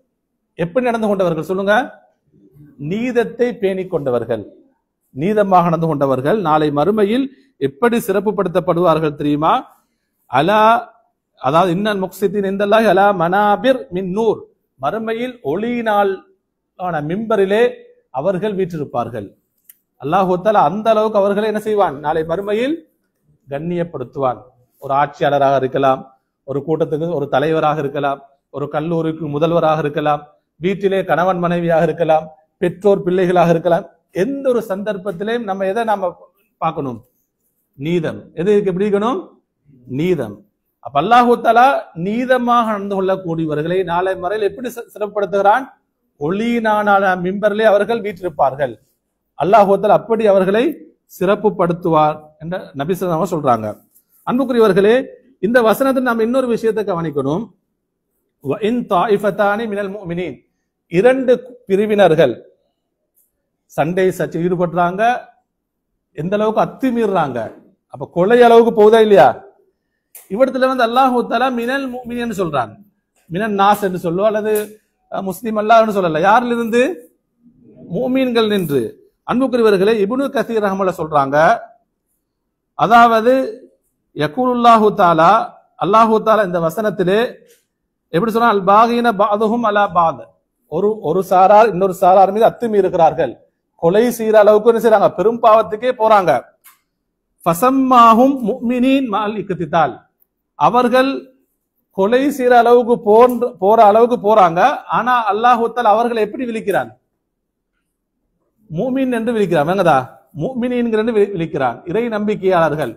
எப்படி நடந்து கொண்டவர்கள் சொல்லுங்க? நீதத்தை பேணிக் கொண்டவர்கள், நீதமாக நடந்து கொண்டவர்கள் நாளை மறுமையில் எப்படி சிறப்புப்படுத்தப்படுவார்கள் தெரியுமா? அலா, அதாவது இன்னல் முக்ஸிதீன் இந்தல்லாஹி அலா மனாபிர் மின் நூர், மறுமையில் ஒளியினால் ஆன மிம்பரிலே அவர்கள் வீற்றிருப்பார்கள். அல்லாஹ் தஆலா அந்த அளவுக்கு அவர்களை என்ன செய்வான்? நாளை மறுமையில் கண்ணியப்படுத்துவான். ஒரு ஆட்சியாளராக இருக்கலாம், ஒரு கூட்டத்துக்கு ஒரு தலைவராக இருக்கலாம், ஒரு கல்லூரிக்கு முதல்வராக இருக்கலாம், வீட்டிலே கணவன் மனைவியாக இருக்கலாம், பெற்றோர் பிள்ளைகளாக இருக்கலாம். எந்த ஒரு சந்தர்ப்பத்திலையும் நம்ம எதை நாம பார்க்கணும்? நீதம். எது எப்படி இருக்கணும்? நீதம். அப்ப அல்லாஹ் தஆலா நீதமாக நடந்து கொள்ளக்கூடியவர்களை நாளை மறையில் எப்படி சிறப்படுத்துகிறான்? ஒளியினான மிம்பரிலே அவர்கள் வீற்றிருப்பார்கள். அல்லாஹ் தஆலா அப்படி அவர்களை சிறப்புப்படுத்துவார் என்ற நபி ஸல்லல்லாஹு அலைஹி வஸல்லம் சொல்றாங்க. அன்புக்குரியவர்களே, இந்த வசனத்தில் நாம் இன்னொரு விஷயத்தை கவனிக்கணும். வஇன் தாயிஃபதானி மினல் முஃமினீன், இரண்டு பிரிவினர்கள் சண்டை சர்ச்சை ஈடுபடுறாங்க, எந்த அளவுக்கு அத்துமீறாங்க, அப்ப கொலை அளவுக்கு போகுதா இல்லையா? இவ்விடத்துல அல்லாஹ் தஆலா மினல் முஃமினீன் சொல்றான். மினன் நாஸ் என்று சொல்லுவோம், அல்லது முஸ்லிம் அல்லாஹ்னு சொல்லல, யாரிலிருந்து? முஃமின்கள் நின்று. அன்புக்குரியவர்களே, இப்னு கஸீர் ரஹ்மத்துல்லாஹி சொல்றாங்க, அதாவது யகூலுல்லாஹு தஆலா, அல்லாஹ் தஆலா இந்த வசனத்திலே எப்படி சொன்னா, அல் பாகின பஅதுஹும் அலா பஅத், ஒரு சாரார் இன்னொரு சாரார் மீது அத்துமீறுகிறார்கள், கொலை செய்யற அளவுக்கு என்ன செய்றாங்க? பெரும் பாவத்துக்கே போறாங்க. ஃபஸம்மாஹும் முஃமினீன் மஅல் இக்திதால், அவர்கள் கொலை செய்யற அளவுக்கு போற அளவுக்கு போறாங்க. ஆனா அல்லாஹ் தஆலா அவர்களை எப்படி விழிக்கிறான்? முஃமின் என்று விழிக்கிறான். வேங்கதா முஃமினீன் என்று விழிக்கிறான், இறை நம்பிக்கையாளர்கள்.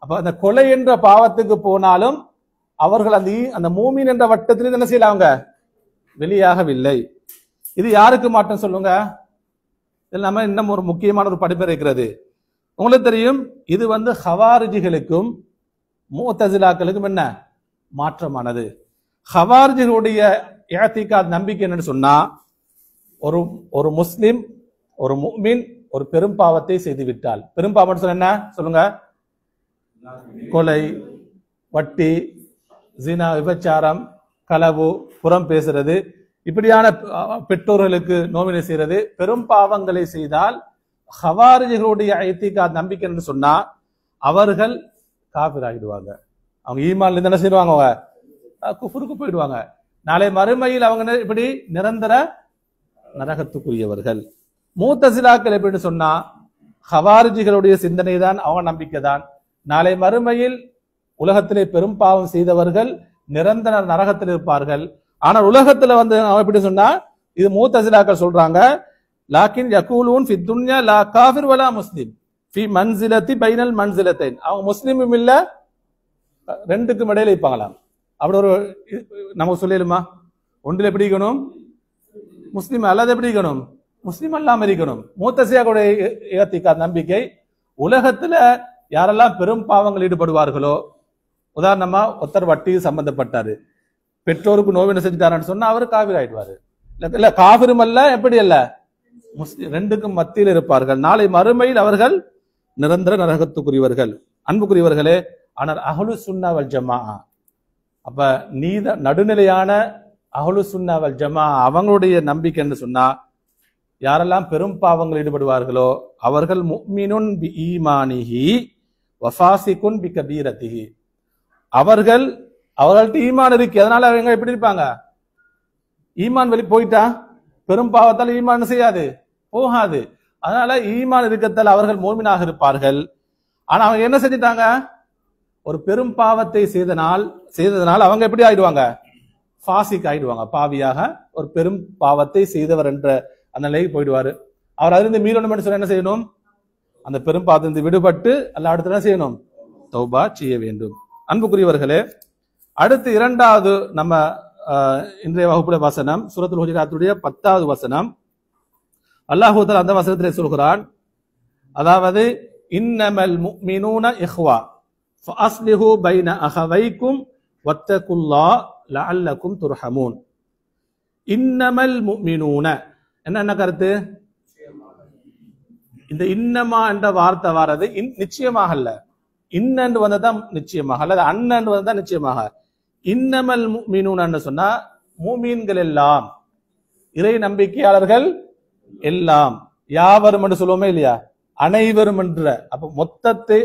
அப்ப அந்த கொலை என்ற பாவத்துக்கு போனாலும் அவர்கள் அந்த மூமின் என்ற வட்டத்தில் என்ன செய்யல, அவங்க வெளியாகவில்லை. இது யாருக்கு மாற்றம் சொல்லுங்க? இதில் நம்ம இன்னும் ஒரு முக்கியமான ஒரு படிப்பு இருக்கிறது. உங்களுக்கு தெரியும், இது ஹவாரிஜிகளுக்கும் முஅ்தஸிலாக்களுக்கும் என்ன மாற்றமானது. ஹவாரிஜிகளுடைய இஅ்திகாத் நம்பிக்கை என்னன்னு சொன்னா, ஒரு முஸ்லிம், ஒரு முஃமின் ஒரு பெரும் பாவத்தை செய்து விட்டால், பெரும் பாவம் சொன்ன என்ன சொல்லுங்க? கொலை, வட்டி, ஜினா, விபச்சாரம், களவு, புறம் பேசுறது, இப்படியான பெற்றோர்களுக்கு நோவினை செய்யறது, பெரும் பாவங்களை செய்தால் ஹவாரிஜிகளுடைய இஅ்திகாத் நம்பிக்கை என்று சொன்னா அவர்கள் காஃபிர் ஆகிடுவாங்க. அவங்க ஈமான்ல இருந்து என்ன செய்வாங்க? அவங்க குஃப்ருக்கு போயிடுவாங்க. நாளை மறுமையில் அவங்க இப்படி நிரந்தர நரகத்துக்குரியவர்கள். முஅ்தஸிலாக்கள் எப்படின்னு சொன்னா, ஹவாரிஜிகளுடைய சிந்தனை தான், அவங்க நம்பிக்கை தான், நாளை மறுமையில் உலகத்திலே பெரும் பாவம் செய்தவர்கள் நிரந்தர நரகத்தில் இருப்பார்கள். ஆனால் உலகத்துல அவன் எப்படி சொன்னா, இது முஅ்தஸிலாக்கள் சொல்றாங்க, லாக்கின் யகூலூன் ஃபி துன்யா லா காஃபிர் வலா முஸ்லிம் ஃபி மன்சிலத்தி பைனல் மன்சிலத்தைன், அவங்க முஸ்லிமும் இல்ல ரெண்டுக்கும் இடையில இருப்பாங்களாம். அப்படி ஒரு நமக்கு சொல்லிடுமா? ஒன்றில் எப்படி இருக்கணும்? முஸ்லிம் அல்லது எப்படி இருக்கணும்? முஸ்லிம் அல்லாம இருக்கணும். முஅ்தஸிலாக்களுடைய இஅ்திகாத் நம்பிக்கை, உலகத்துல யாரெல்லாம் பெரும் பாவங்கள் ஈடுபடுவார்களோ, உதாரணமா ஒருத்தர் வட்டி சம்பந்தப்பட்டாரு, பெற்றோருக்கு நோவினை செஞ்சுட்டாருன்னு சொன்னா அவரு காவிர் ஆயிடுவாரு. இல்ல காவிரும் அல்ல, எப்படி அல்ல, முஸ்லிம், ரெண்டுக்கும் மத்தியில் இருப்பார்கள். நாளை மறுமையில் அவர்கள் நிரந்தர நரகத்துக்குரியவர்கள். அன்புக்குரியவர்களே, ஆனால் அஹ்லு சுன்னா வல் ஜமாஅ, அப்ப நடுநிலையான அஹ்லு சுன்னா வல் ஜமாஅ அவங்களுடைய நம்பிக்கைன்னு சொன்னா, யாரெல்லாம் பெரும் பாவங்கள் ஈடுபடுவார்களோ அவர்கள் முஃமினுன் பி ஈமானிஹி வஃபாசிகுன் பி கபீரத்திஹி, அவர்கள்ட்ட ஈமான் இருக்கு, அதனால அவங்க எப்படி இருப்பாங்க, ஈமான் வெளி போயிட்டா பெரும் பாவத்தால் ஈமான் செய்யாது, போகாது. அதனால ஈமான் இருக்கத்தால் அவர்கள் மோமினாக இருப்பார்கள். ஆனா அவங்க என்ன செஞ்சிட்டாங்க, ஒரு பெரும் பாவத்தை செய்ததனால் அவங்க எப்படி ஆயிடுவாங்க, ஃபாசிக் ஆயிடுவாங்க, பாவியாக ஒரு பெரும் பாவத்தை செய்தவர் என்ற அந்த நிலைக்கு போயிடுவாரு. அவர் அதிலிருந்து மீறணும் சொன்ன என்ன செய்யணும், அந்த பெரும் பாவத்திலிருந்து விடுபட்டு அல்ல அடுத்து என்ன செய்யணும், தௌபா செய்ய வேண்டும். அன்புக்குரியவர்களே, அடுத்து இரண்டாவது நம்ம இன்றைய வகுப்புல வசனம் சூரத்துல் ஹுஜராத்துடைய 10வது வசனம். அல்லாஹ் தஆலா அந்த வசனத்திலே சொல்கிறான், அதாவது இன்னமல் முஃமினூன இஹ்வா ஃபஅஸ்லிஹு பைன அஹவைக்கும் வத்தகுல்லாஹ லஅல்லகும் துர்ஹமூன். இன்னமல் முஃமினூன என்ன கருத்து, இந்த இன்னமா என்ற வார்த்தை வாரது நிச்சயமாக அல்ல, இன்னன்று வந்ததான் நிச்சயமாக, அல்லது அண்ணன்று வந்ததான் நிச்சயமாக. இன்னமல் முஃமினூன சொன்னா மூமீன்கள் எல்லாம், இறை நம்பிக்கையாளர்கள் எல்லாம், யாவரும் என்று சொல்லுவோமே இல்லையா, அனைவரும் என்ற, அப்ப மொத்தத்தை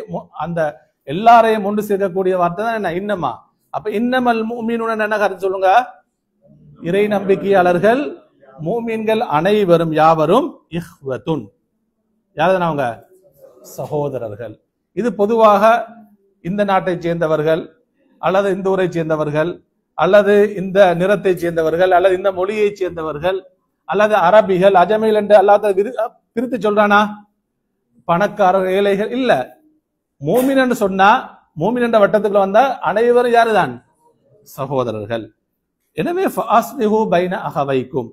அந்த எல்லாரையும் ஒன்று சேர்க்கக்கூடிய வார்த்தை தான் என்ன, இன்னமா. அப்ப இன்னமல் முஃமினூன என்ன கருத்து சொல்லுங்க, இறை நம்பிக்கையாளர்கள் மூமீன்கள் அனைவரும், யாவரும் இஹ்வத்துன், யார் அவங்க, சகோதரர்கள். இது பொதுவாக இந்த நாட்டை சேர்ந்தவர்கள் அல்லது இந்த ஊரை சேர்ந்தவர்கள் அல்லது இந்த நிறத்தை சேர்ந்தவர்கள் அல்லது இந்த மொழியை சேர்ந்தவர்கள் அல்லது அரபிகள் அஜமிகள் என்று அல்லாத பிரித்து சொல்றானா, பணக்காரர் ஏழைகள் இல்ல. மூமின் என்று சொன்னா, மூமின் என்ற வட்டத்துக்குள்ள வந்தா அனைவரும் யாருதான், சகோதரர்கள். எனவே ஃபஅஸ்லிஹு பைன அஹவைக்கும்,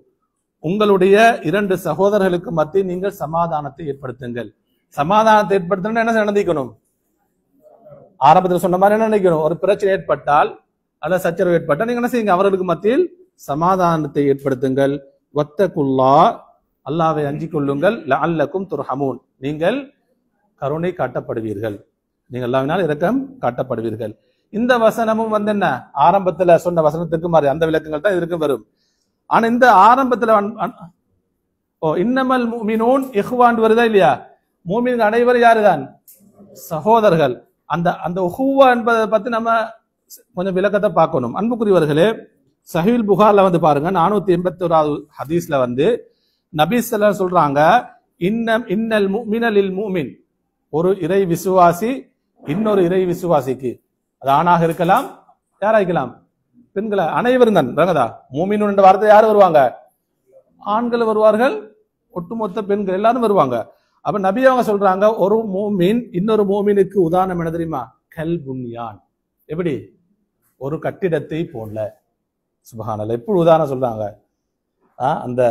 உங்களுடைய இரண்டு சகோதரர்களுக்கு மத்தியில் நீங்கள் சமாதானத்தை ஏற்படுத்துங்கள். சமாதானத்தை ஏற்படுத்தணும் என்ன நடந்திக்கணும், ஆரம்பத்தில் சொன்ன மாதிரி என்ன நினைக்கணும், ஒரு பிரச்சனை ஏற்பட்டால் அல்லது சச்சரவு ஏற்பட்டால் நீங்க என்ன செய்யுங்க, அவர்களுக்கு மத்தியில் சமாதானத்தை ஏற்படுத்துங்கள். வத்தகுல்லாஹ், அல்லாஹ்வை அஞ்சிக் கொள்ளுங்கள். லஅல்லகும் துர்ஹமூன், நீங்கள் கருணை காட்டப்படுவீர்கள், நீங்கள் அல்லாஹ்வினால் இரக்கம் காட்டப்படுவீர்கள். இந்த வசனமும் என்ன, ஆரம்பத்துல சொன்ன வசனத்துக்கு மாதிரி அந்த விளக்கங்கள் தான் இதற்கு வரும். ஆனா இந்த ஆரம்பத்துல இன்னமல் முஃமினூன் இஹ்வான் வருதா இல்லையா, மூமின்கள் அனைவரும் யாருதான், சகோதரர்கள். அந்த அந்த உஹுவா என்பதை பத்தி நம்ம கொஞ்சம் விளக்கத்தை பார்க்கணும். அன்புக்குரியவர்களே, சஹீல் புகார்ல பாருங்க 481வது ஹதீஸ்ல நபி ஸல்லல்லாஹு அலைஹி சொல்றாங்க, இன்னல் முஃமின லில் முஃமின், ஒரு இறை விசுவாசி இன்னொரு இறை விசுவாசிக்கு, அது ஆணாக இருக்கலாம் யாரா இருக்கலாம், பெண்களா, அனைவரும் தான் ரங்கதா. மூமின் என்ற வார்த்தை யார் வருவாங்க, ஆண்கள் வருவார்கள், ஒட்டுமொத்த பெண்கள் எல்லாரும் வருவாங்க. அப்ப நபி அவங்க சொல்றாங்க, ஒரு மூமின் இன்னொரு மூமினுக்கு உதாரணம் என்ன தெரியுமா, கல் புன்யான், எப்படி ஒரு கட்டிடத்தை போல. சுப்ஹானல்லாஹ், எப்படி உதாரணம் சொல்றாங்க, அந்த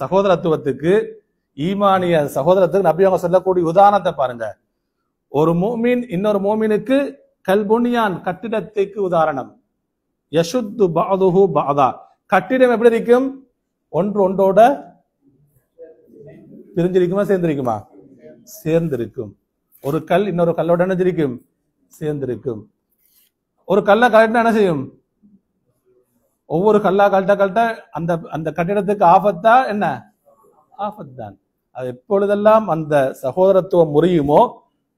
சகோதரத்துவத்துக்கு ஈமானிய சகோதரத்துக்கு நபி அவங்க சொல்லக்கூடிய உதாரணத்தை பாருங்க. ஒரு மூமின் இன்னொரு மூமினுக்கு கல் புன்யான், கட்டிடத்துக்கு உதாரணம். யஷுத்து பஅதுஹு பஅதா, கட்டிடம் எப்படி இருக்கும், ஒன்று ஒன்றோட பிரிஞ்சிருக்குமா சேர்ந்திருக்குமா, சேர்ந்திருக்கும். ஒரு கல் இன்னொரு கல்லோட என்ன இருக்கும், சேர்ந்திருக்கும். ஒரு கல்லை கலட்டினா என்ன செய்யும், ஒவ்வொரு கல்லா கழட்ட அந்த அந்த கட்டிடத்துக்கு ஆபத்தா என்ன, ஆபத் தான். அது எப்பொழுதெல்லாம் அந்த சகோதரத்துவம் முறியுமோ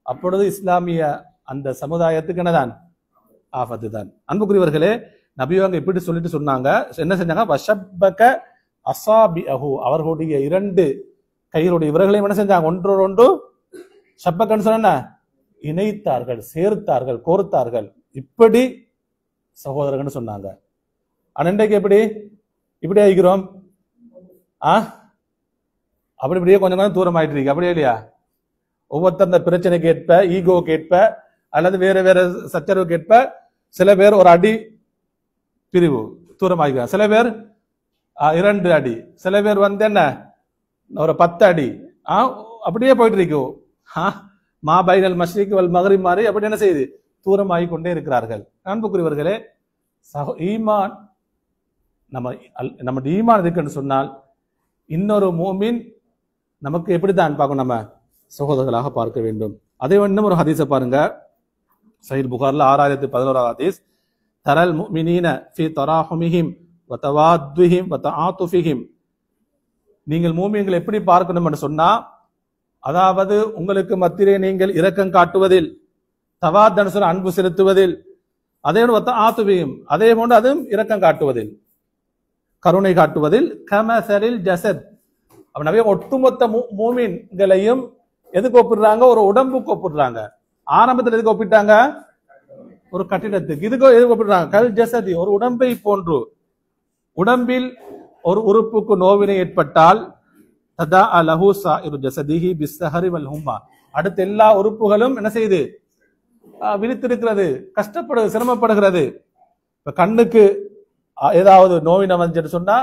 அப்பொழுது இஸ்லாமிய அந்த சமுதாயத்துக்கு என்னதான், ஆபத்து தான். அன்புக்குரியவர்களே, நபியவங்க இப்படி சொல்லிட்டு சொன்னாங்க, என்ன செஞ்சாங்க, வஷப்பக அசாபிஅஹு, அவர்களுடைய இரண்டு கைகளுடைய விரல்களையும் என்ன செஞ்சாங்க, ஒன்றோடு ஒன்று ஷப்பக்கன்னு சொன்ன இணைத்தார்கள், சேர்த்தார்கள், கோர்த்தார்கள். இப்படி சகோதரர்கள் சொன்னாங்க. ஆனா இன்றைக்கு எப்படி இப்படி ஆகிக்கிறோம், அப்படி இப்படியே கொஞ்சம் கொஞ்சம் தூரம் ஆயிட்டு இருக்கு, அப்படியே இல்லையா. ஒவ்வொருத்தர் அந்த பிரச்சனைக்கு ஏற்ப, ஈகோ கேட்ப அல்லது வேற வேற சச்சரவு கேட்ப, சில பேர் ஒரு அடி பிரிவு தூரம் ஆகிக்கிறார், சில பேர் 2 அடி, சில பேர் என்ன ஒரு 10 அடி, அப்படியே போயிட்டு இருக்கும். மா பைனல் மஷ்ரிக் வல் மக்ரிப் மாதிரி அப்படி என்ன செய்யுது, தூரமாகி கொண்டே இருக்கிறார்கள். அன்புக்குரியவர்களே, ஈமான் நம்ம ஈமான் இருக்குன்னு சொன்னால் இன்னொரு மூமின் நமக்கு எப்படித்தான் பார்க்கணும், நம்ம சகோதரர்களாக பார்க்க வேண்டும். அதே இன்னும் ஒரு ஹதீஸை பாருங்க, சஹீஹ் புகாரில் 6011 ஹதீஸ். தரல் முஃமினீன ஃபீ தராஹுமிஹிம் வ தவாத்துஹிம் வ தஆதுஃபிஹிம். நீங்கள் மூமின்களை எப்படி பார்க்கணும் என்று சொன்னா, அதாவது உங்களுக்கு மத்தியிலே நீங்கள் இரக்கம் காட்டுவதில், தவாத் சொன்ன அன்பு செலுத்துவதில், அதே ஆத்துவியும் அதே போன்று அதுவும் இரக்கம் காட்டுவதில், கருணை காட்டுவதில். கமசரில் ஜசத், நிறைய ஒட்டுமொத்த மூமின்களையும் எதுக்கு ஒப்பிடுறாங்க, ஒரு உடம்புக்கு ஒப்பிடுறாங்க. ஆரம்பத்தில் எதுக்கு ஒப்பிட்டாங்க, ஒரு கட்டிடத்துக்கு. இதுக்கு எதுக்கு ஒப்பிடுறாங்க, கல் ஜசதி, ஒரு உடம்பை போன்று. உடம்பில் ஒரு உறுப்புக்கு நோவினை ஏற்பட்டால் ததா லஹு சாயிரு ஜஸதிஹி பிஸ்ஸஹரி வல் ஹும்மா, அடுத்த எல்லா உறுப்புகளும் என்ன செய்யுது, விழித்திருக்கிறது, கஷ்டப்படுது, சிரமப்படுகிறது. இப்ப கண்ணுக்கு ஏதாவது நோய் வந்துட்டு சொன்னா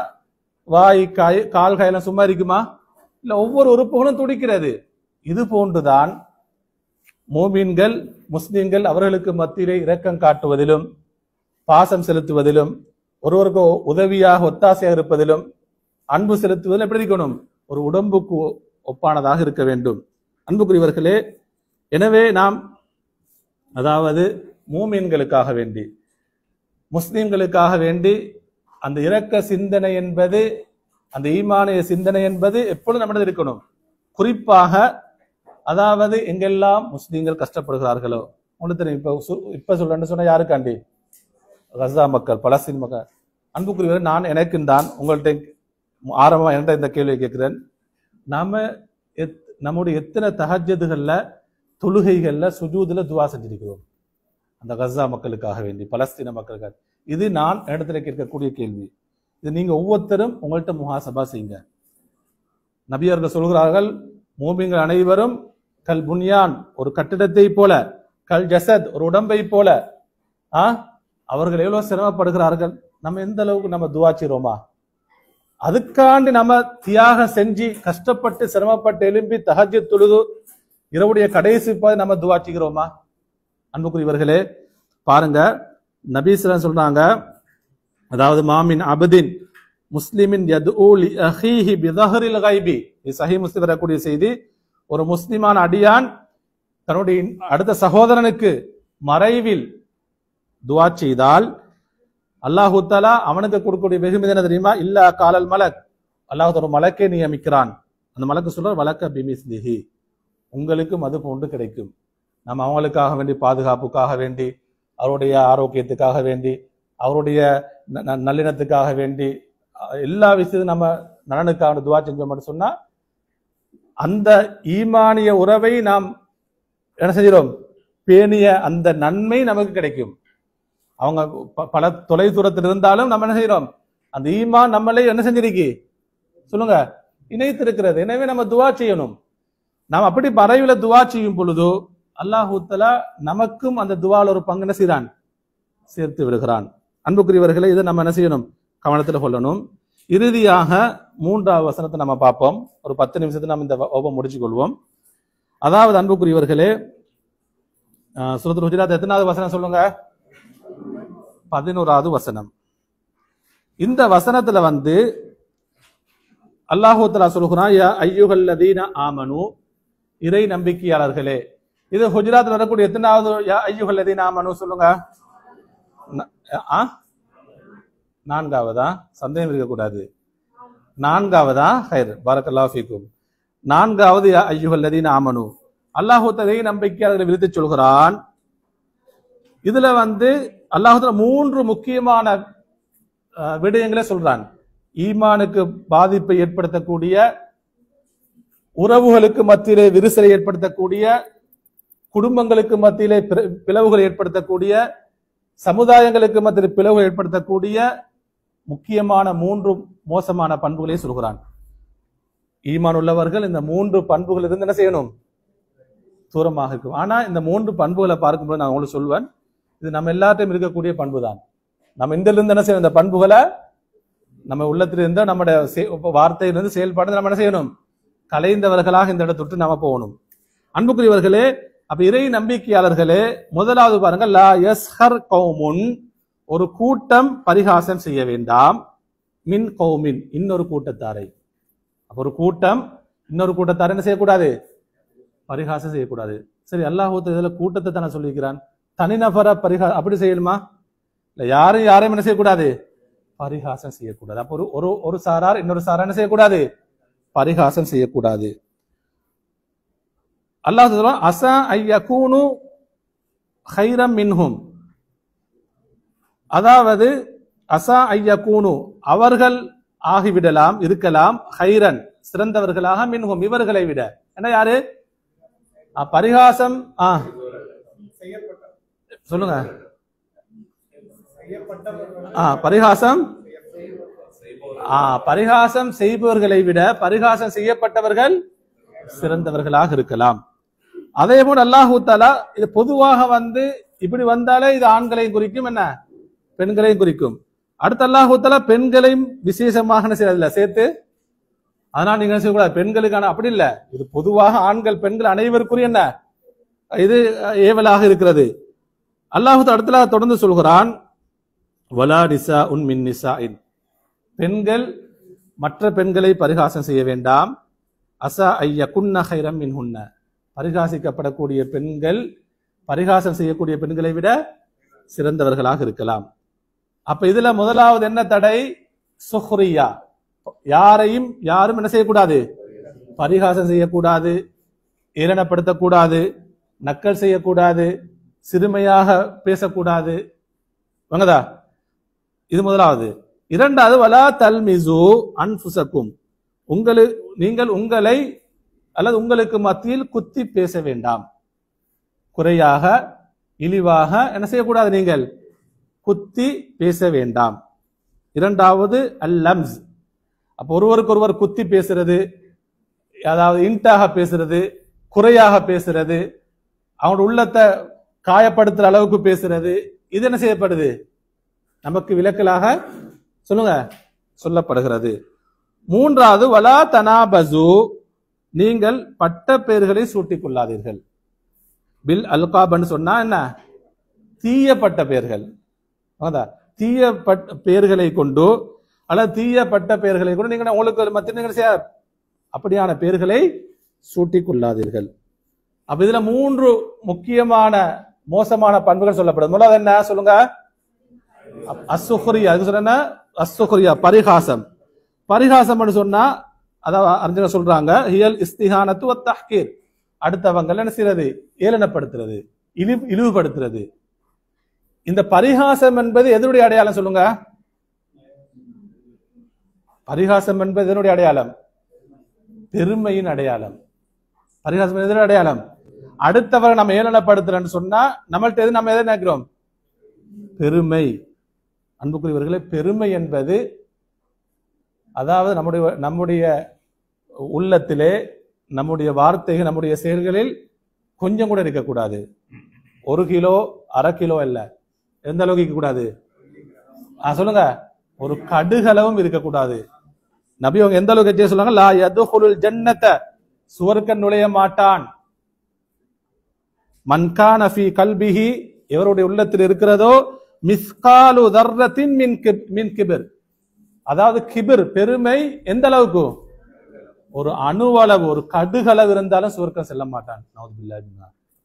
வாய் கால் கையெல்லாம் சும்மா இருக்குமா, இல்ல ஒவ்வொரு உறுப்புகளும் துடிக்கிறது. இது போன்றுதான் மோமீன்கள், முஸ்லிம்கள் அவர்களுக்கு மத்தியிலே இரக்கம் காட்டுவதிலும், பாசம் செலுத்துவதிலும், ஒருவருக்கு உதவியாக ஒத்தாசையாக இருப்பதிலும், அன்பு செலுத்துவதிலும் எப்படி இருக்கணும், ஒரு உடம்புக்கு ஒப்பானதாக இருக்க வேண்டும். அன்புக்குரியவர்களே, எனவே நாம் அதாவது மூமின்களுக்காக வேண்டி, முஸ்லிம்களுக்காக வேண்டி அந்த இரக்க சிந்தனை என்பது, அந்த ஈமானிய சிந்தனை என்பது எப்பொழுதும் நம்மிடம் இருக்கணும். குறிப்பாக அதாவது எங்கெல்லாம் முஸ்லிம்கள் கஷ்டப்படுகிறார்களோ, உங்களுக்கு தெரியும், இப்ப சொல்றேன்னு சொன்னா யாருக்காண்டி, கஸா மக்கள், பலஸ்தீன் மக்கள். அன்புக்குரியவர்கள், நான் எனக்கு தான் உங்கள்கிட்ட ஆரம்பமா என்கிட்ட இந்த கேள்வியை கேட்கிறேன். நம்முடைய எத்தனை தஹஜ்ஜுதுகள்ல, தொழுகைகள்ல, சுஜூதுல துவா செஞ்சிருக்கிறோம் அந்த கஸா மக்களுக்காக வேண்டி, பலஸ்தீன மக்களுக்காக? இது நான் இடத்துல கேட்கக்கூடிய கேள்வி. இது நீங்க ஒவ்வொருத்தரும் உங்கள்கிட்ட முஹாசபா செய்யுங்க. நபியர்கள் சொல்கிறார்கள், மூமின்கள் அனைவரும் கல் புன்யான், ஒரு கட்டிடத்தை போல, கல் ஜசத், ஒரு உடம்பை போல. அவர்கள் எவ்வளவு சிரமப்படுகிறார்கள். நம்ம எந்த அளவுக்கு நம்ம துவா செய்றோமா? அதுக்காண்டி நம்ம தியாகம் செஞ்சு கஷ்டப்பட்டு சிரமப்பட்டு எழும்பி தஹஜ்ஜுத் தொழுது இரவுடைய கடைசி பாதி நம்ம துவா செய்கிறோமா? அன்புக்குரியவர்களே, பாருங்க, நபி ஸல்லல்லாஹு அலைஹி சொல்றாங்க, அதாவது மாமின் அபதின் முஸ்லிமின் யதுஉ லி அஹீஹி பிதஹரில் கைபி. இது சஹீஹ் முஸ்லிம் வரக்கூடிய செய்தி. ஒரு முஸ்லிமான அடியான் தன்னுடைய அடுத்த சகோதரனுக்கு மறைவில் துவா செய்தால் அல்லாஹு தஆலா அவனுக்கு கொடுக்கக்கூடிய வெகுமதி என்ன தெரியுமா? இல்லா காலல் மலக், அல்லாஹ் ஒரு மலக்கை நியமிக்கிறான். அந்த மலக்கு சொல்ற வலக்க பிமிஸ்லிஹி, உங்களுக்கும் அது போன்று கிடைக்கும். நம்ம அவங்களுக்காக வேண்டி, பாதுகாப்புக்காக வேண்டி, அவருடைய ஆரோக்கியத்துக்காக வேண்டி, அவருடைய நல்லிணத்துக்காக வேண்டி, எல்லா விஷயத்தையும் நம்ம நலனுக்காக துவா செஞ்சோம்னு சொன்னா அந்த ஈமானிய உறவை நாம் என்ன செஞ்சிடும், பேணிய அந்த நன்மை நமக்கு கிடைக்கும். அவங்க பல தொலை தூரத்தில் இருந்தாலும் நம்ம என்ன செய்யறோம், அந்த ஈமான் நம்மளே என்ன செஞ்சிருக்கு சொல்லுங்க, இணைத்திருக்கிறது. எனவே நம்ம துவா செய்யணும். நாம் அப்படி மறைவில துவா செய்யும் பொழுது அல்லாஹு தஆலா நமக்கும் அந்த துவால ஒரு பங்கு என்ன செய்றான், சேர்த்து விடுகிறான். அன்புக்குரியவர்களை, இதை நம்ம என்ன செய்யணும், கவனத்தில் கொள்ளணும். இறுதியாக 3வது வசனத்தை நம்ம பார்ப்போம். ஒரு 10 நிமிஷத்தை நம்ம இந்த வகுப்பை முடிச்சு கொள்வோம். அதாவது அன்புக்குரியவர்களே, சூரத்துல் ஹுஜராத் எத்தனாவது வசனம் சொல்லுங்க? 11வது வசனம். இந்த வசனத்துல அல்லாஹு தஆலா சொல்கிறான், யா அய்யுஹல்லதீன ஆமனு, இறை நம்பிக்கையாளர்களே. இது ஹுஜராத் வரக்கூடிய எத்தனாவது யா அய்யுஹல்லதீன ஆமனு சொல்லுங்க? 4வதா? சந்தேகம் இருக்கக்கூடாது. 4வதா? ஹைர், பாரக்கல்லாஹு ஃபீக்கும். 4வது யா அய்யுஹல்லதீன ஆமனு, அல்லாஹு தஆலா நம்பிக்கையாளர்களை விரித்து சொல்கிறான். இதுல அல்லாஹு தஆலா 3 முக்கியமான விடயங்களை சொல்றான். ஈமானுக்கு பாதிப்பை ஏற்படுத்தக்கூடிய, உறவுகளுக்கு மத்தியிலே விரிசலை ஏற்படுத்தக்கூடிய, குடும்பங்களுக்கு மத்தியிலே பிளவுகளை ஏற்படுத்தக்கூடிய, சமுதாயங்களுக்கு மத்தியில் பிளவு ஏற்படுத்தக்கூடிய முக்கியமான 3 மோசமான பண்புகளை சொல்கிறான். ஈமான் உள்ளவர்கள் இந்த 3 பண்புகள் இருந்து என்ன செய்யணும், தூரமாக இருக்கும். ஆனா இந்த 3 பண்புகளை பார்க்கும்போது நான் உங்களுக்கு சொல்வேன், இது நம்ம எல்லாத்தையும் இருக்கக்கூடிய பண்பு தான். நம்ம இந்த இருந்து என்ன செய்யணும், இந்த பண்புகளை நம்ம உள்ளத்திலிருந்து, நம்முடைய வார்த்தையிலிருந்து, செயல்பாடு நம்ம என்ன செய்யணும், கலைந்தவர்களாக இந்த இடத்தை விட்டு நாம போகணும். அன்புக்குரியவர்களே, அப்ப இறை நம்பிக்கையாளர்களே, முதலாவது பாருங்க, லா யஸ்ஹர் கௌமுன், ஒரு கூட்டம் பரிகாசம் செய்ய வேண்டாம், மின் கௌமின், இன்னொரு கூட்டத்தாரை. அப்ப ஒரு கூட்டம் இன்னொரு கூட்டத்தாரை என்ன செய்யக்கூடாது? பரிகாசம் செய்யக்கூடாது. சரி, அல்லாஹ் இதுல கூட்டத்தை தானே சொல்லிக்கிறான், தனிநபரை அப்படி செய்யணுமா? இல்ல, யாரையும் என்ன செய்யக்கூடாது? பரிகாசம் செய்யக்கூடாது. அப்ப ஒரு சாரார் இன்னொரு சாரார் என்ன செய்யக்கூடாது? பரிகாசம் செய்யக்கூடாது. அல்லாஹ் சொல்றான், அஸா ஐயகூனு கைரம் மின்ஹும், அதாவது அஸா ஐயகூனு, அவர்கள் ஆகிவிடலாம், இருக்கலாம், ஹைரன், சிறந்தவர்களாக, மின்ஹும், இவர்களை விட. என்ன யாரு? பரிகாசம் சொல்லுங்க. பரிகாசம் பரிகாசம் செய்பவர்களை விட பரிகாசம் செய்யப்பட்டவர்கள் சிறந்தவர்களாக இருக்கலாம். அதே போல் அல்லாஹு தஆலா இது பொதுவாக இப்படி வந்தாலே இது ஆண்களையும் குறிக்கும், என்ன பெண்களையும் குறிக்கும். அடுத்த அல்லாஹு தஆலா பெண்களையும் விசேஷமாக சேர்த்து, அதனால் நீங்க செய்யக்கூடாது பெண்களுக்கான, அப்படி இல்ல, இது பொதுவாக ஆண்கள் பெண்கள் அனைவருக்குரிய என்ன இது ஏவலாக இருக்கிறது. அல்லாஹு அடுத்த தொடர்ந்து சொல்கிறான், வலா நிசாஉன் மின் நிசாஇன், பெண்கள் மற்ற பெண்களை பரிகாசம் செய்ய வேண்டாம். அஸா ஐயகுன்ன கைரம் மின்ஹுன்ன, பரிகாசிக்கப்படக்கூடிய பெண்கள் பரிகாசம் செய்யக்கூடிய பெண்களை விட சிறந்தவர்களாக இருக்கலாம். அப்ப இதுல முதலாவது என்ன தடை? சுஹ்ரியா, யாரும் என்ன செய்யக்கூடாது? பரிகாசம் செய்யக்கூடாது, ஏளனப்படுத்தக்கூடாது, நக்கல் செய்யக்கூடாது, சிறுமையாக பேசக்கூடாது. வாங்கதா, இது முதலாவது. இரண்டாவது, வலா தல்மிசு அன்ஃபுசக்கும், நீங்கள் உங்களை அல்லது உங்களுக்கு மத்தியில் குத்தி பேச வேண்டாம். குறையாக இழிவாக என்ன செய்யக்கூடாது? நீங்கள் குத்தி பேச வேண்டாம். இரண்டாவது அல்லம்ஸ், அப்ப ஒருவருக்கு ஒருவர் குத்தி பேசுறது, அதாவது இன்டாக பேசுறது, குறையாக பேசுறது, அவனோட உள்ளத்தை காயப்படுத்துற அளவுக்கு பேசுறது, இது என்ன செய்யப்படுது? நமக்கு விலக்கலாக சொல்லுங்க சொல்லப்படுகிறது. மூன்றாவது, வலா தனாபசு, நீங்கள் பட்ட பெயர்களை சூட்டிக் கொள்ளாதீர்கள். பில் அல்காப்னு சொன்னா என்ன? தீய பட்ட பெயர்கள், தீய பெயர்களை கொண்டு அல்லது தீய பட்ட பெயர்களை கொண்டு நீங்க உங்களுக்கு மத்திய அப்படியான பெயர்களை சூட்டிக் கொள்ளாதீர்கள். அப்ப இதுல 3 முக்கியமான மோசமான பண்புகள் சொல்லப்படுது. முதலாவது என்ன சொல்லுங்க? அஸ்ஸுஹ்ரியா. அது சொன்ன அஸ்ஸுஹ்ரியா, பரிகாசம். பரிகாசம் சொன்னா அதாவது அறிஞர் சொல்றாங்க, ஹியல் இஸ்திஹானத்து வத் தஹ்கீர், அடுத்தவங்க என்ன செய்யறது? ஏளனப்படுத்துறது, இழிவுபடுத்துறது. இந்த பரிகாசம் என்பது எதனுடைய அடையாளம் சொல்லுங்க? பரிகாசம் என்பது எதனுடைய அடையாளம்? பெருமையின் அடையாளம். பரிகாசம் எதனுடைய அடையாளம்? அடுத்தவரை நம்ம ஏளனப்படுத்துறோம்னு சொன்னா நம்மள்ட்ட எது நம்ம எதை நினைக்கிறோம்? பெருமை. அன்புக்குரியவர்களே, பெருமை என்பது அதாவது நம்முடைய உள்ளத்திலே, நம்முடைய வார்த்தைகள், நம்முடைய செயல்களில் கொஞ்சம் கூட இருக்கக்கூடாது. 1 கிலோ 1/2 கிலோ இல்ல, எந்த அளவுக்கு இருக்கக்கூடாது? சொல்லுங்க, ஒரு கடுகளவும் இருக்கக்கூடாது. நபி அவங்க எந்த அளவுக்கு சொல்லுவாங்க? லா யதுகுலுல் ஜன்னத, சுவர்க்கம் நுழைய மாட்டான். மன்கான ஃபீ கல்பிஹி, எவருடைய உள்ளத்தில் இருக்கிறதோ, மிஸ்காலு தர்ரத்தின் மின் கிபிர், அதாவது கிபிர் பெருமை எந்த அளவுக்கு? ஒரு அணுவளவு, ஒரு கடுகளவு இருந்தாலும் சுவர்க்கம் செல்ல மாட்டான்.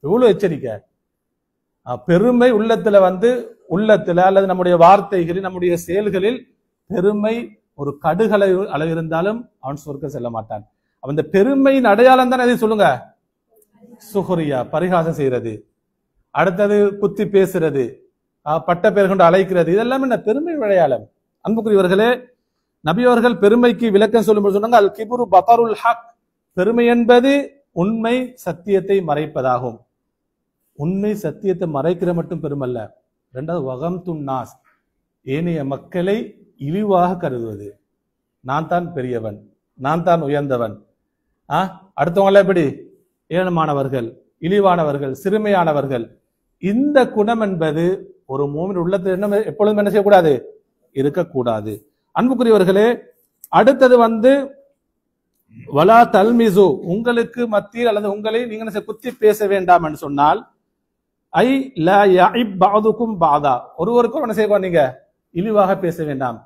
எவ்வளவு எச்சரிக்கை! பெருமை உள்ளத்துல அல்லது நம்முடைய வார்த்தைகளில், நம்முடைய செயல்களில் பெருமை ஒரு அளவு இருந்தாலும் அவன் சுவர்க்கம் செல்ல மாட்டான். அந்த பெருமையின் அடையாளம் தான் எதை சொல்லுங்க? சுஹ்ரியா, பரிகாசம் செய்யறது. அடுத்தது குத்தி பேசுறது, பட்ட பெயர் கொண்டு அழைக்கிறது, இதெல்லாம் என்ன? பெருமை அடையாளம். அன்புக்குரியவர்களே, நபி அவர்கள் பெருமைக்கு விளக்கம் சொல்லும்போது சொன்னாங்க, அல் கிபுரு பதருல் ஹக், பெருமை என்பது உண்மை சத்தியத்தை மறைப்பதாகும். உண்மை சத்தியத்தை மறைக்கிற மட்டும் பெருமல்ல. இரண்டாவது, வகம் துன்னாஸ், ஏனைய மக்களை இழிவாக கருதுவது. நான் தான் பெரியவன், நான் தான் உயர்ந்தவன். அடுத்தவங்கள எப்படி? ஏளனமானவர்கள், இழிவானவர்கள், சிறுமையானவர்கள். இந்த குணம் என்பது ஒரு மூமின் உள்ளத்தில் என்ன எப்பொழுதும் என்ன செய்யக்கூடாது? இருக்கக்கூடாது. அன்புக்குரியவர்களே, அடுத்தது வலா தல்மிசு, உங்களுக்கு மத்தியில் அல்லது உங்களை நீங்க குத்தி பேச வேண்டாம் என்று சொன்னால், ஐ லா யஇப் பஅதுகும் பஅதா, ஒருவருக்கு என்ன செய்ய நீங்க இழிவாக பேச வேண்டாம்,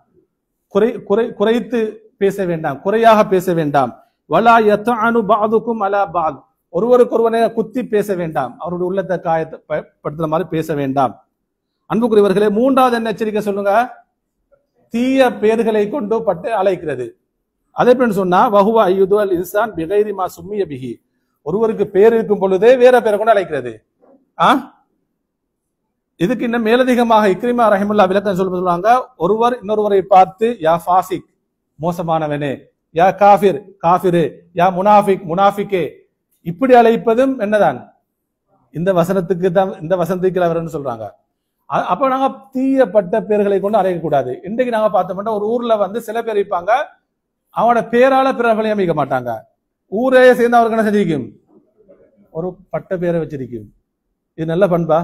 குறைத்து பேச வேண்டாம், குறையாக பேச வேண்டாம். வலா யத்அனு பஅதுகும் அலா பஅத், ஒருவருக்கு ஒருவனை குத்தி பேச வேண்டாம், அவருடைய உள்ளத்தை காயப்படுத்துற மாதிரி பேச வேண்டாம். அன்புக்குரியவர்களே, மூன்றாவது என்ன எச்சரிக்கை சொல்லுங்க? தீய பெயர்களை கொண்டு பட்டு அழைக்கிறது. அதே போல சொன்னா வஹுவ அய்யுது அல் இன்சான் பிகைரி மா சும்மிய பிஹி, ஒருவருக்கு பேர் இருக்கும் பொழுதே வேற பேரை கொண்டு அழைக்கிறது. இதுக்கு இன்னும் மேலதிகமாக இக்ரிமா ரஹிமுல்லா விளக்கம் சொல்லுவாங்க, ஒருவர் இன்னொருவரை பார்த்து யா ஃபாசிக் மோசமானவனே, யா காஃபிர் காஃபிரு, யா முனாஃபிக் முனாஃபிகே, இப்படி அழைப்பதும் என்னதான் இந்த வசனத்துக்கு தான், இந்த வசனத்துக்கு அவர்னு சொல்றாங்க. அப்ப நாங்க தீயப்பட்ட பேர்களை கொண்டு அழைக்க கூடாது. இன்றைக்கு நாங்க பார்த்தோம்னா ஒரு ஊர்ல சில பேர் இருப்பாங்க, அவனோட பேரால பிரபலம் அமைக்க மாட்டாங்க, ஊரே சேர்ந்து அவருக்கு என்ன செஞ்சிருக்கும், ஒரு பட்ட பேரை வச்சிருக்கும். இது நல்ல பண்பா?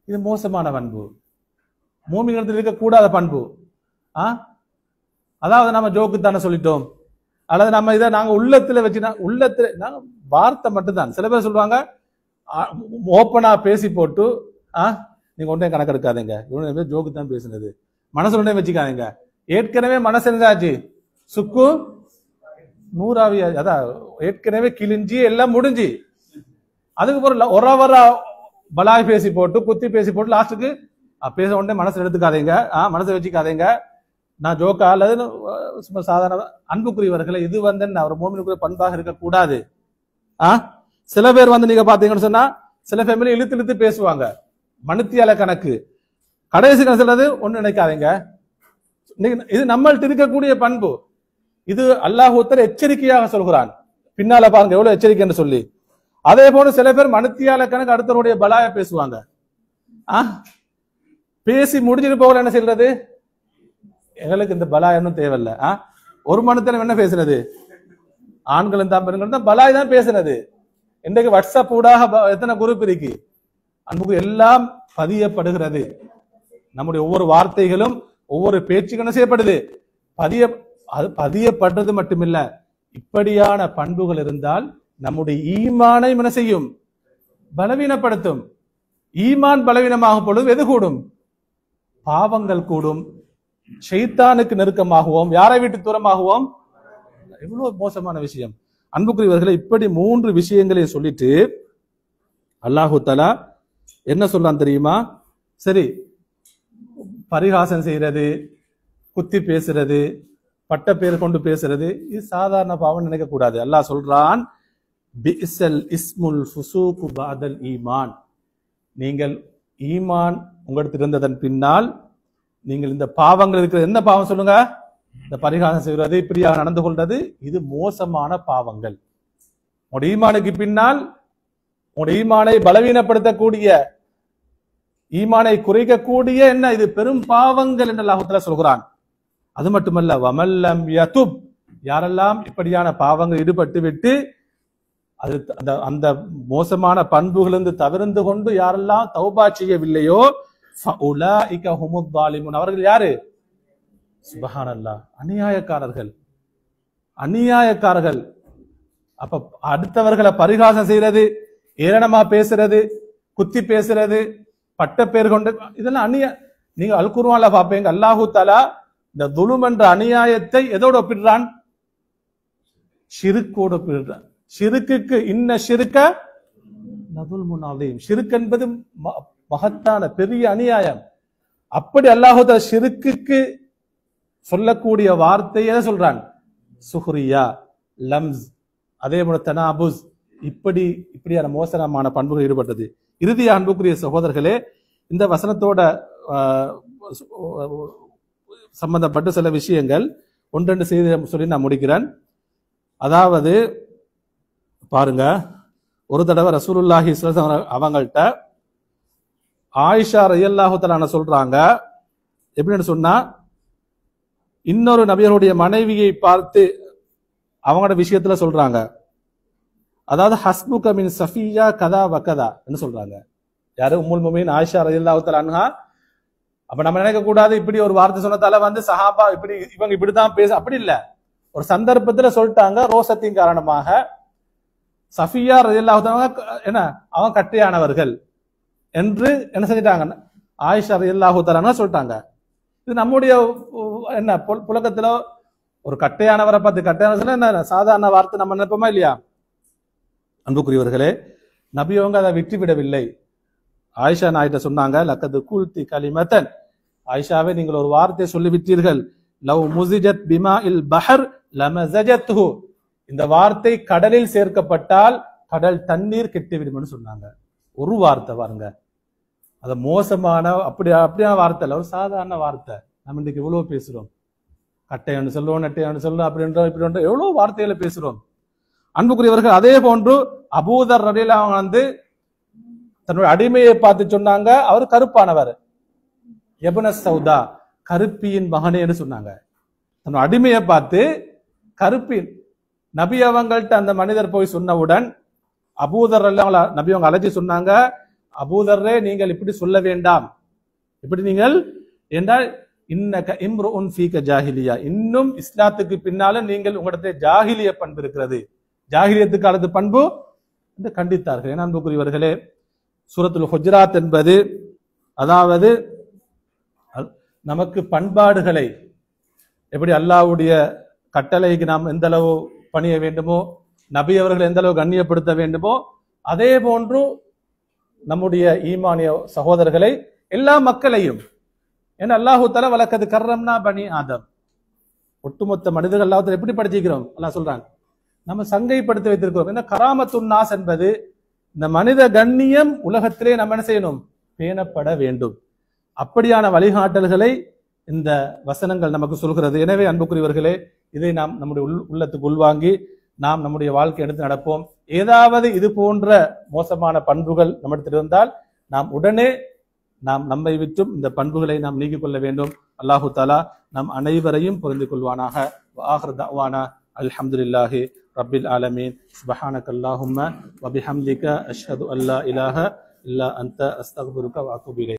இது மோசமான பண்பு, மூமின்களிடத்தில் இருக்கக்கூடாத பண்பு. அதாவது நம்ம ஜோக்கு தானே சொல்லிட்டோம், அல்லது நம்ம இதை நாங்க உள்ளத்துல வச்சுனா, உள்ளத்துல நாங்க வார்த்தை மட்டும்தான். சில பேர் சொல்லுவாங்க ஓப்பனா பேசி போட்டு நீங்க ஒன்றே கணக்கு எடுக்காதீங்க, இவனு ஜோக்கு தான் பேசுனது, மனசு ஒன்றே வச்சுக்காதீங்க. ஏற்கனவே மனசு இருந்தாச்சு, சுக்கு நூறாவி, அதான் ஏற்கனவே கிழிஞ்சி எல்லாம் முடிஞ்சு, அதுக்கு பிறகு ஒரு பலாய் பேசி போட்டு குத்தி பேசி போட்டு லாஸ்ட்டுக்கு பேச உடனே மனசு எடுத்துக்காதீங்க, மனசை வச்சுக்காதீங்க. நான் ஜோக்கா அல்லது சும்மா சாதாரண. அன்புக்குரியவர்களை, இது ஒரு மோமினுக்குரிய பண்பாக இருக்கக்கூடாது. சில பேர் நீங்க பாத்தீங்கன்னு சொன்னா சில ஃபேமிலி இழுத்து இழுத்து பேசுவாங்க, மனுத்தியால கணக்கு, கடைசி கணக்கு ஒண்ணு நினைக்காதீங்க. இது நம்மள்ட்ட இருக்கக்கூடிய பண்பு. இது அல்லாஹ் எச்சரிக்கையாக சொல்கிறான், பின்னால பாருங்க எவ்வளவு எச்சரிக்கைன்னு சொல்லி. அதே போல சில பேர் மனுத்தியால கணக்கு அடுத்தவருடைய பலாய பேசுவாங்க. பேசி முடிஞ்சிட்டு போகல என்ன செய்யறது, எங்களுக்கு இந்த பலாயனும் தேவையில்ல. ஒரு மனுத்தனம் என்ன பேசுனது, ஆண்களும் தான் பெண்களும் தான் பலாய் தான் பேசுனது. இன்றைக்கு வாட்ஸ்அப் ஊடாக எத்தனை குரூப் இருக்கு, அன்புக்கு எல்லாம் பதியப்படுகிறது. நம்முடைய ஒவ்வொரு வார்த்தைகளும் ஒவ்வொரு பேச்சுக்கு என்ன செய்யப்படுது, பதியப்படுறது மட்டுமில்ல, இப்படியான பண்புகள் இருந்தால் நம்முடைய ஈமானை என்ன செய்யும், பலவீனப்படுத்தும். ஈமான் பலவீனமாகும் பொழுது எது கூடும், பாவங்கள் கூடும், ஷைத்தானுக்கு நெருக்கமாகுவோம், யாரை விட்டு தூரமாகுவோம். எவ்வளவு மோசமான விஷயம். அன்புக்குரியவர்களை, இப்படி 3 விஷயங்களை சொல்லிட்டு அல்லாஹு தஆலா என்ன சொல்றான் தெரியுமா? சரி, பரிகாசம் செய்யறது, குத்தி பேசுறது, பட்ட பேர் கொண்டு பேசுறது, இது சாதாரண பாவம் நினைக்க கூடாது. அல்லாஹ் சொல்றான், பிஇஸல் இஸ்முல் ஃபுசூகு பஅதல் ஈமான், நீங்கள் ஈமான் உங்களுக்கு இருந்ததன் பின்னால் நீங்கள் இந்த பாவங்கள் இருக்கிறது. என்ன பாவம் சொல்லுங்க? இந்த பரிகாசம் செய்வது, இப்படியாக நடந்து கொள்வது, இது மோசமான பாவங்கள். உங்களுடைய ஈமானுக்கு பின்னால் உங்களுடைய ஈமானை பலவீனப்படுத்தக்கூடிய, ஈமானை குறைக்கக்கூடிய என்ன, இது பெரும் பாவங்கள் என்று அல்லாஹ் தஆலா சொல்கிறான். அது மட்டுமல்ல, வமல்லம் யதுப், யாரெல்லாம் இப்படியான பாவங்கள் ஈடுபட்டு விட்டு அது அந்த மோசமான பண்புகளிலிருந்து தவிர்ந்து கொண்டு யாரெல்லாம் தௌபா செய்யவில்லையோ ஃபஉலாஇக ஹுமுத் ஸாலிமூன், அவர்கள் யாரு? சுப்ஹானல்லாஹ், அநியாயக்காரர்கள், அநியாயக்காரர்கள். அப்ப அடுத்தவர்களை பரிகாசம் செய்யறது, ஏளனமா பேசுறது, குத்தி பேசுறது, பட்ட பேர் கொண்டு, இதெல்லாம் நீங்க அல் குர்ஆன்ல பாப்பீங்க, அல்லாஹு தஆலா இந்த துலும் என்ற அநியாயத்தை எதோடு ஒப்பிடுறான்? ஷிர்க்கோடு ஒப்பிடுறான். ஷிர்க்குக்கு இன்ன ஷிர்க லதுல்முன் அதீம், ஷிர்க் என்பது மகத்தான பெரிய அநியாயம். அப்படி அல்லாஹு தஆலா ஷிர்க்குக்கு சொல்லக்கூடிய வார்த்தையை சொல்றான், சுஹ்ரியா, லம்ஸ், அதே போல தனாபுஸ், இப்படியான மோசமான பண்புகள் ஈடுபட்டது. இறுதிய அன்புக்குரிய சகோதரர்களே, இந்த வசனத்தோட சம்பந்தப்பட்ட சில விஷயங்கள் ஒன்றெண்டு செய்தி சொல்லி நான் முடிக்கிறேன். அதாவது பாருங்க, ஒரு தடவை ரசூலுல்லாஹி ஸல்லல்லாஹு அலைஹி வஸல்லம் அவங்கள்ட்ட ஆயிஷா ரலியல்லாஹு தஆலா சொல்றாங்க, எப்படின்னு சொன்னா, இன்னொரு நபியருடைய மனைவியை பார்த்து அவங்களோட விஷயத்துல சொல்றாங்க, அதாவது ஹஸ்புக மின் சஃபியா கதா வகதா என்று சொல்றாங்க. யாரு? உம்முல் முஃமினீன் ஆயிஷா ரலியல்லாஹு தஆலா அன்ஹா. அப்ப நம்ம நினைக்க கூடாது, இப்படி ஒரு வார்த்தை சொன்னதால சஹாபா இவங்க இப்படிதான் பேச, அப்படி இல்ல. ஒரு சந்தர்ப்பத்துல சொல்லிட்டாங்க, ரோசத்தின் காரணமாக சஃபியா ரலியல்லாஹு தஆலா என்ன அவங்க கட்டையானவர்கள் என்று என்ன செஞ்சிட்டாங்க, ஆயிஷா ரலியல்லாஹு தஆலா சொல்லிட்டாங்க. இது நம்முடைய என்ன புலகத்துல ஒரு கட்டையானவரை பார்த்து கட்டையான என்ன சாதாரண வார்த்தை நம்ம நினைப்போமா இல்லையா? அன்புக்குரியவர்களே, நபி அவங்க அதை விட்டுவிடவில்லை. ஆயிஷா நாயிட்ட சொன்னாங்க, லக்கது குல்தி கலிமத்தன், ஆயிஷாவே நீங்கள் ஒரு வார்த்தையை சொல்லிவிட்டீர்கள், லவ் முஸிஜத் பிமா இல் பஹர் லமஸஜத்ஹு, இந்த வார்த்தை கடலில் சேர்க்கப்பட்டால் கடல் தண்ணீர் கெட்டுவிடும் சொன்னாங்க. ஒரு வார்த்தை பாருங்க, அது மோசமான அப்படியான வார்த்தை இல்ல, ஒரு சாதாரண வார்த்தை. நம்ம இன்னைக்கு எவ்வளவு பேசுறோம், கட்டையான்னு சொல்லுவோம், நெட்டையான்னு சொல்லுவோம், அப்படின்றோம் இப்படி எவ்வளவு வார்த்தைகளை பேசுறோம். அன்புக்குரியவர்கள், அதே போன்று அபூதர் ரலியல்லாஹு அன்ஹு வந்து தன்னுடைய அடிமையை பார்த்து சொன்னாங்க, அவர் கருப்பானவர், இப்ன சௌதா, கருப்பியின் மகனே என்று சொன்னாங்க. தன்னுடைய அடிமையை பார்த்து கருப்பின். நபி அவங்கள்ட்ட அந்த மனிதர் போய் சொன்னவுடன் அபூதர் நபி அவங்க அழைச்சி சொன்னாங்க, அபூதர்ரே நீங்கள் இப்படி சொல்ல வேண்டாம், இப்படி நீங்கள் என்றால் இன்னக இம்ருஉன் ஃபீக ஜாஹிலியா, இன்னும் இஸ்லாத்துக்கு பின்னால நீங்கள் உங்களிடத்தை ஜாஹிலிய பண்பு இருக்கிறது, ஜாஹிலியத்துக்கு அல்லது பண்பு என்று கண்டித்தார்கள். ஏன்னா அன்புக்குரியவர்களே, சூரத்துல் ஹுஜராத் என்பது அதாவது நமக்கு பண்பாடுகளை எப்படி அல்லாஹ்வுடைய கட்டளைக்கு நாம் எந்த அளவு பணிய வேண்டுமோ, நபி அவர்கள் எந்த அளவு கண்ணியப்படுத்த வேண்டுமோ, அதே போன்று நம்முடைய ஈமானிய சகோதரர்களை எல்லா மக்களையும், ஏன்னா அல்லாஹு தஆலா வலக்கது கர்ரம்னா பனி ஆதம், ஒட்டுமொத்த மனிதர்கள் அல்லாஹ் எப்படி படிச்சிருக்கிறோம் அல்லாஹ் சொல்றாங்க, நம்ம சங்கைப்படுத்தி வைத்திருக்கிறோம். ஏன்னா கராமத்துன் நாஸ் என்பது இந்த மனித கண்ணியம் உலகத்திலே நம்ம என்ன செய்யணும், பேணப்பட வேண்டும். அப்படியான வழிகாட்டல்களை இந்த வசனங்கள் நமக்கு சொல்கிறது. எனவே அன்புக்குரியவர்களே, இதை நாம் நம்முடைய உள்ளத்துக்கு உள்வாங்கி நாம் நம்முடைய வாழ்க்கை எடுத்து நடப்போம். ஏதாவது இது போன்ற மோசமான பண்புகள் நம்மிடத்தில் இருந்தால் நாம் உடனே நம்மை விட்டும் இந்த பண்புகளை நாம் நீக்கிக் கொள்ள வேண்டும். அல்லாஹு தஆலா நம் அனைவரையும் புரிந்து கொள்வானாக. ஆகிரு தஅவானா அல்ஹம்துலில்லாஹி ரப்பில் ஆலமீன். சுப்ஹானக்கல்லாஹும்ம வ பிஹம்திக அஷ்ஹது அல்லா இலாஹ இல்லா அன்த அஸ்தக்ஃபிருக வ அத்தூபு இலைக்.